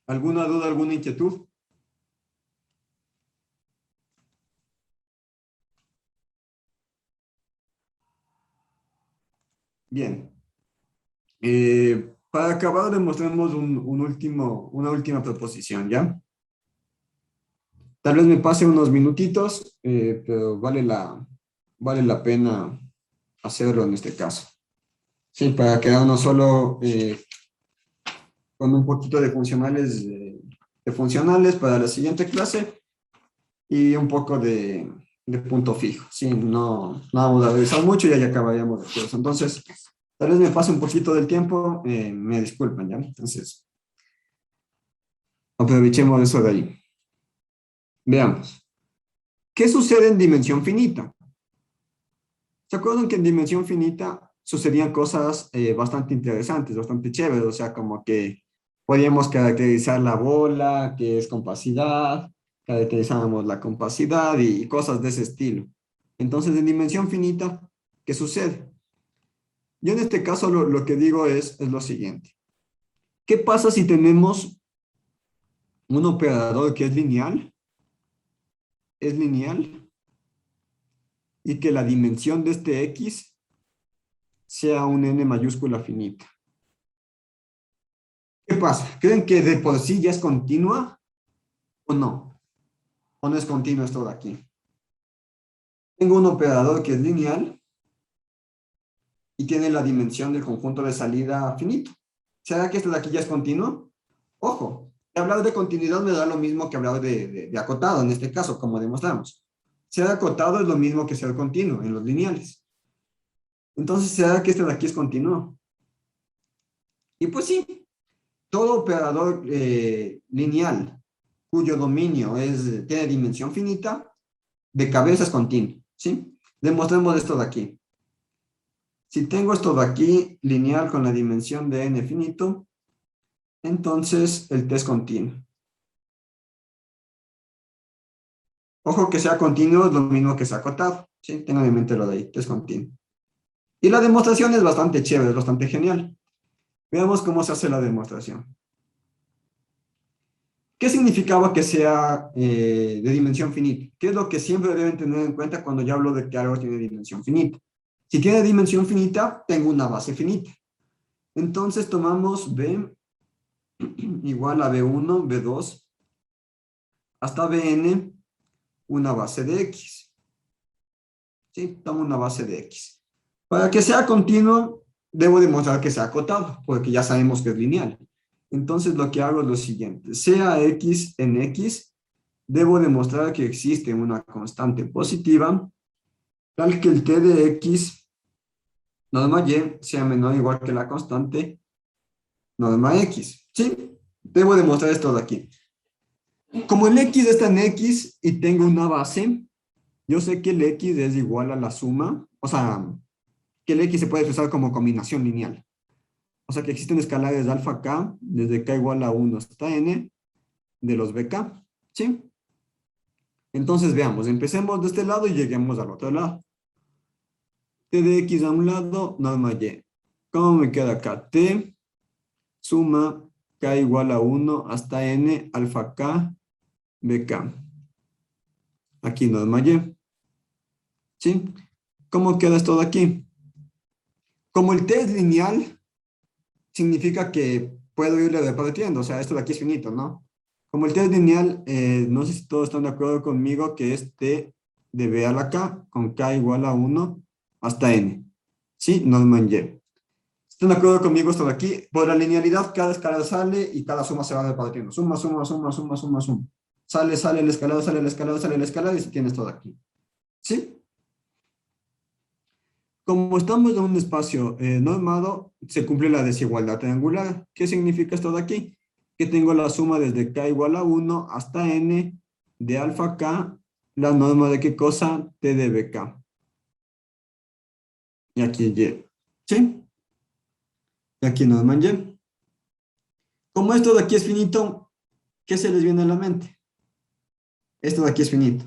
¿Alguna duda, alguna inquietud? Bien. Para acabar, demostremos una última proposición, ¿ya? Tal vez me pase unos minutitos, pero vale la pena hacerlo en este caso. Sí, para quedarnos solo con un poquito de funcionales para la siguiente clase y un poco de punto fijo. Sí, no vamos a revisar mucho y ya acabaríamos de curso. Entonces, tal vez me pase un poquito del tiempo, me disculpan, ¿ya? Entonces, aprovechemos eso de ahí. Veamos. ¿Qué sucede en dimensión finita? ¿Se acuerdan que en dimensión finita sucedían cosas bastante interesantes, bastante chéveres? O sea, como que podíamos caracterizar la bola, que es compacidad, caracterizábamos la compacidad y cosas de ese estilo. Entonces, en dimensión finita, ¿qué sucede? Yo en este caso lo que digo es lo siguiente. ¿Qué pasa si tenemos un operador que es lineal, y que la dimensión de este X sea un n mayúscula finita? ¿Qué pasa? ¿Creen que de por sí ya es continua o no? ¿O no es continua esto de aquí? Tengo un operador que es lineal y tiene la dimensión del conjunto de salida finito. ¿Será que esto de aquí ya es continuo? Ojo, hablar de continuidad me da lo mismo que hablar de acotado, en este caso, como demostramos. Ser acotado es lo mismo que ser continuo en los lineales. Entonces, ¿será que esto de aquí es continuo? Y pues sí, todo operador lineal cuyo dominio tiene dimensión finita, de cabeza es continuo, ¿sí? Demostremos esto de aquí. Si tengo esto de aquí lineal con la dimensión de n finito, entonces el t es continuo. Ojo que sea continuo es lo mismo que sea acotado, ¿sí? Tengan en mente lo de ahí, t es continuo. Y la demostración es bastante chévere, es bastante genial. Veamos cómo se hace la demostración. ¿Qué significaba que sea de dimensión finita? ¿Qué es lo que siempre deben tener en cuenta cuando yo hablo de que algo tiene dimensión finita? Si tiene dimensión finita, tengo una base finita. Entonces tomamos B igual a B1, B2, hasta Bn, una base de X. ¿Sí? Tomo una base de X. Para que sea continuo, debo demostrar que sea acotado, porque ya sabemos que es lineal. Entonces lo que hago es lo siguiente. Sea X en X, debo demostrar que existe una constante positiva, tal que el t de X, norma Y, sea menor o igual que la constante norma X. ¿Sí? Debo demostrar esto de aquí. Como el X está en X y tengo una base, yo sé que el X es igual a la suma, o sea, que el X se puede expresar como combinación lineal. O sea, que existen escalares de alfa k, desde k igual a 1 hasta n, de los bk. ¿Sí? Entonces veamos, empecemos de este lado y lleguemos al otro lado. T de X a un lado, norma Y. ¿Cómo me queda acá? T suma k igual a 1 hasta n, alfa k, bk. Aquí norma Y. ¿Sí? ¿Cómo queda esto de aquí? Como el t es lineal, significa que puedo irle repartiendo. O sea, esto de aquí es finito, ¿no? Como el t es lineal, no sé si todos están de acuerdo conmigo que es t de b a la k, con k igual a 1 hasta n. ¿Sí? Norma en Y. ¿Están de acuerdo conmigo esto de aquí? Por la linealidad, cada escalada sale y cada suma se va repartiendo. Suma, suma, suma, suma, suma, suma. Sale, sale el escalado, sale el escalado, sale el escalado y se tiene esto de aquí. ¿Sí? Como estamos en un espacio normado, se cumple la desigualdad triangular. ¿Qué significa esto de aquí? Que tengo la suma desde k igual a 1 hasta n de alfa k, la norma de qué cosa, t de bk. Y aquí Y. ¿Sí? Y aquí Norman Y. Como esto de aquí es finito, ¿qué se les viene a la mente? Esto de aquí es finito.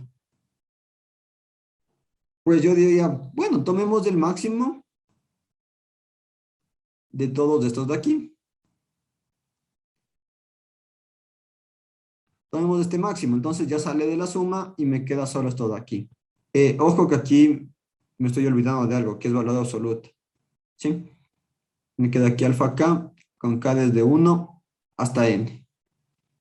Pues yo diría, bueno, tomemos el máximo de todos estos de aquí. Tomemos este máximo, entonces ya sale de la suma y me queda solo esto de aquí. Ojo que aquí me estoy olvidando de algo, que es valor absoluto. ¿Sí? Me queda aquí alfa k con k desde 1 hasta n.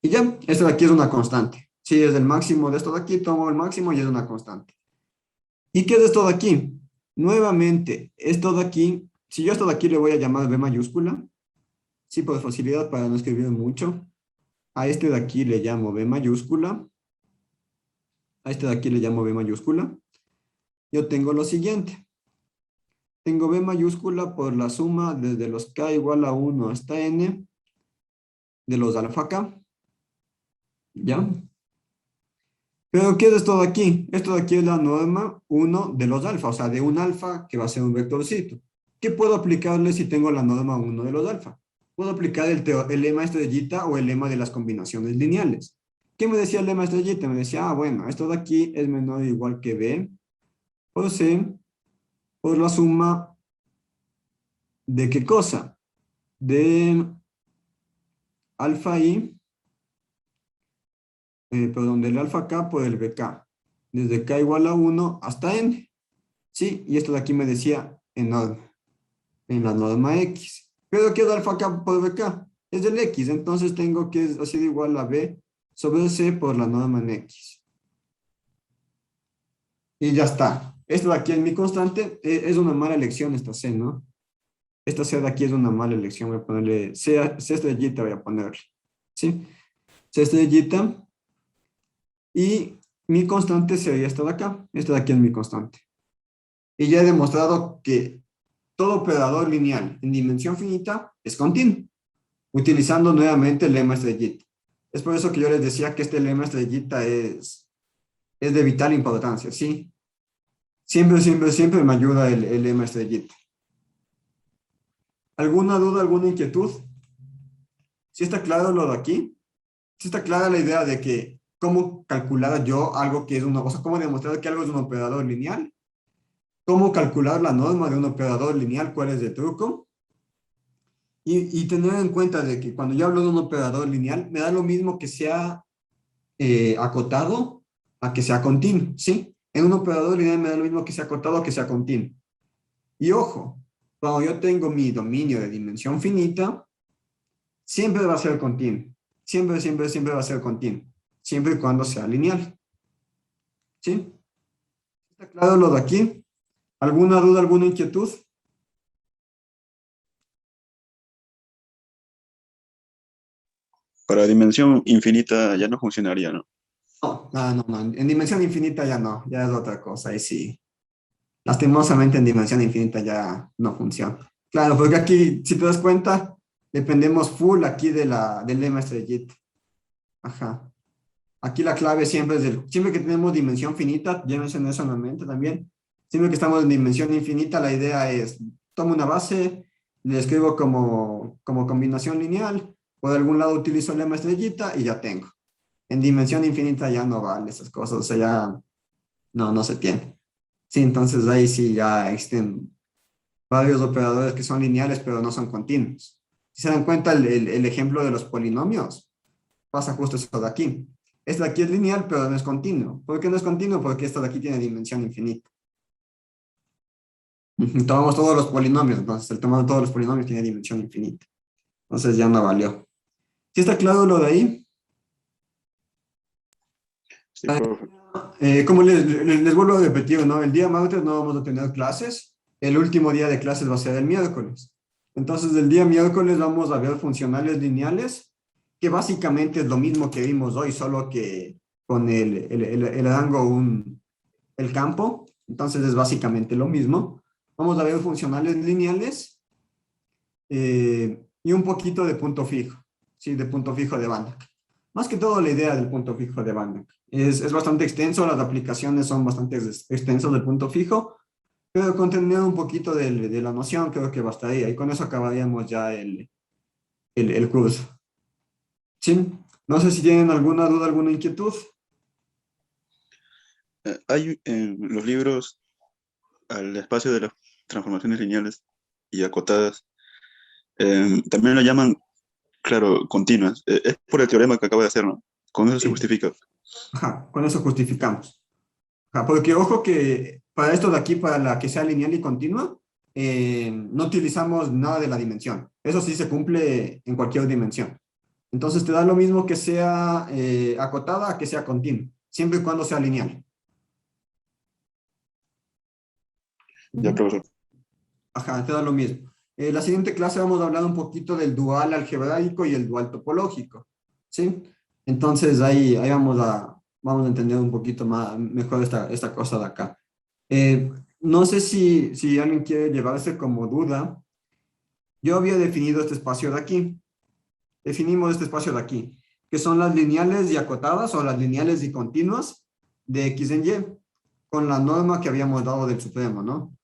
Y ya, esto de aquí es una constante. Si es el máximo de esto de aquí, tomo el máximo y es una constante. ¿Y qué es esto de aquí? Nuevamente, esto de aquí, si yo esto de aquí le voy a llamar B mayúscula, sí, por facilidad para no escribir mucho. A este de aquí le llamo B mayúscula. A este de aquí le llamo B mayúscula. Yo tengo lo siguiente. Tengo B mayúscula por la suma desde los k igual a 1 hasta n de los alfa k. ¿Ya? Pero ¿qué es esto de aquí? Esto de aquí es la norma 1 de los alfa, o sea, de un alfa que va a ser un vectorcito. ¿Qué puedo aplicarle si tengo la norma 1 de los alfa? Puedo aplicar el lema estrellita o el lema de las combinaciones lineales. ¿Qué me decía el lema estrellita? Me decía, bueno, esto de aquí es menor o igual que B por C por la suma de ¿qué cosa? De alfa I, perdón, del alfa K por el BK, desde K igual a 1 hasta N. Sí, y esto de aquí me decía en la norma X. Pero ¿qué es alfa K por BK? Es del X, entonces tengo que ha sido igual a B sobre C por la norma en X. Y ya está. Esto de aquí es mi constante. Es una mala elección esta C, ¿no? Esta C de aquí es una mala elección. Voy a ponerle C estrellita, voy a ponerle. ¿Sí? C estrellita. Y mi constante sería esta de acá. Esta de aquí es mi constante. Y ya he demostrado que todo operador lineal en dimensión finita es continuo, utilizando nuevamente el lema estrellita. Es por eso que yo les decía que este lema estrellita es de vital importancia, ¿sí? Siempre, siempre, siempre me ayuda el lema estrellita. ¿Alguna duda, alguna inquietud? ¿Sí está claro lo de aquí? ¿Sí está clara la idea de que cómo calcular yo algo que es una cosa, cómo demostrar que algo es un operador lineal? ¿Cómo calcular la norma de un operador lineal? ¿Cuál es el truco? Y tener en cuenta de que cuando yo hablo de un operador lineal, me da lo mismo que sea acotado a que sea continuo, ¿sí? En un operador lineal me da lo mismo que sea acotado a que sea continuo. Y ojo, cuando yo tengo mi dominio de dimensión finita, siempre va a ser continuo. Siempre, siempre, siempre va a ser continuo. Siempre y cuando sea lineal. ¿Sí? ¿Está claro lo de aquí? ¿Alguna duda, alguna inquietud? Para dimensión infinita ya no funcionaría, ¿no? No, no, no, no. En dimensión infinita ya no. Ya es otra cosa. Ahí sí. Lastimosamente en dimensión infinita ya no funciona. Claro, porque aquí, si te das cuenta, dependemos full aquí del lema estrellita. Ajá. Aquí la clave siempre es siempre que tenemos dimensión finita, ya mencioné eso en la mente también, siempre que estamos en dimensión infinita, la idea es, tomo una base, le escribo como combinación lineal, por algún lado utilizo el lema estrellita y ya tengo. En dimensión infinita ya no vale esas cosas, o sea, ya no se tiene. Sí, entonces ahí sí ya existen varios operadores que son lineales, pero no son continuos. Si se dan cuenta, el ejemplo de los polinomios pasa justo eso de aquí. Este de aquí es lineal, pero no es continuo. ¿Por qué no es continuo? Porque esto de aquí tiene dimensión infinita. Tomamos todos los polinomios, entonces el tomado de todos los polinomios tiene dimensión infinita. Entonces ya no valió. ¿Sí está claro lo de ahí? Sí, profe. Como les vuelvo a repetir, ¿no? El día martes no vamos a tener clases. El último día de clases va a ser el miércoles. Entonces, el día miércoles vamos a ver funcionales lineales, que básicamente es lo mismo que vimos hoy, solo que con el rango, el campo. Entonces, es básicamente lo mismo. Vamos a ver funcionales lineales y un poquito de punto fijo, ¿sí? De punto fijo de banda. Más que todo la idea del punto fijo de banda. Es bastante extenso, las aplicaciones son bastante extensas del punto fijo, Pero con tener un poquito de la noción creo que bastaría y con eso acabaríamos ya el curso. ¿Sí? No sé si tienen alguna duda, alguna inquietud. Hay en los libros al espacio de las transformaciones lineales y acotadas, también lo llaman, claro, continuas. Es por el teorema que acabo de hacer, ¿no? Con eso se Sí. justifica. Ajá, con eso justificamos. Ajá, porque ojo que para esto de aquí, para la que sea lineal y continua, no utilizamos nada de la dimensión. Eso sí se cumple en cualquier dimensión. Entonces te da lo mismo que sea acotada a que sea continua, siempre y cuando sea lineal. Ya, Ujú. profesor. Ajá, te da lo mismo. La siguiente clase vamos a hablar un poquito del dual algebraico y el dual topológico, ¿sí? Entonces ahí vamos a entender un poquito más, mejor esta cosa de acá. No sé si alguien quiere llevarse como duda. Yo había definido este espacio de aquí. Definimos este espacio de aquí, que son las lineales y acotadas o las lineales y continuas de X en Y, con la norma que habíamos dado del Supremo, ¿no?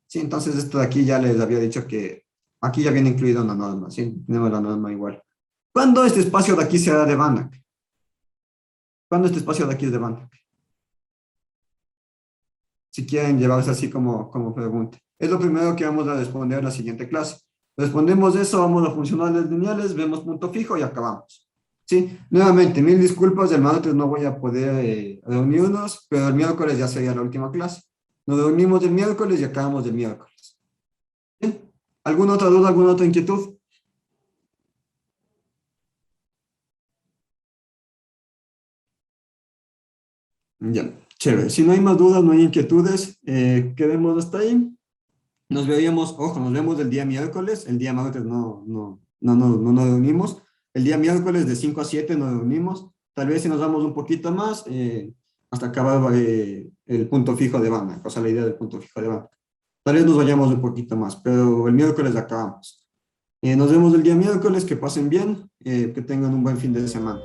Sí, entonces esto de aquí ya les había dicho que aquí ya viene incluido una norma, ¿sí? Tenemos la norma igual. ¿Cuándo este espacio de aquí será de Banach? ¿Cuándo este espacio de aquí es de Banach? Si quieren llevarse así como pregunta. Es lo primero que vamos a responder en la siguiente clase. Respondemos eso, vamos a funcionales lineales, vemos punto fijo y acabamos. Sí, nuevamente, mil disculpas, el martes no voy a poder reunirnos, pero el miércoles ya sería la última clase. Nos reunimos el miércoles y acabamos el miércoles. ¿Sí? ¿Alguna otra duda, alguna otra inquietud? Ya, chévere. Si no hay más dudas, no hay inquietudes, quedemos hasta ahí. Nos veríamos, ojo, nos vemos el día miércoles. El día martes no nos reunimos. El día miércoles de 5 a 7 nos reunimos. Tal vez si nos damos un poquito más, hasta acabar el punto fijo de banda, o sea, la idea del punto fijo de banda. Tal vez nos vayamos un poquito más, pero el miércoles acabamos. Nos vemos el día miércoles, que pasen bien, que tengan un buen fin de semana.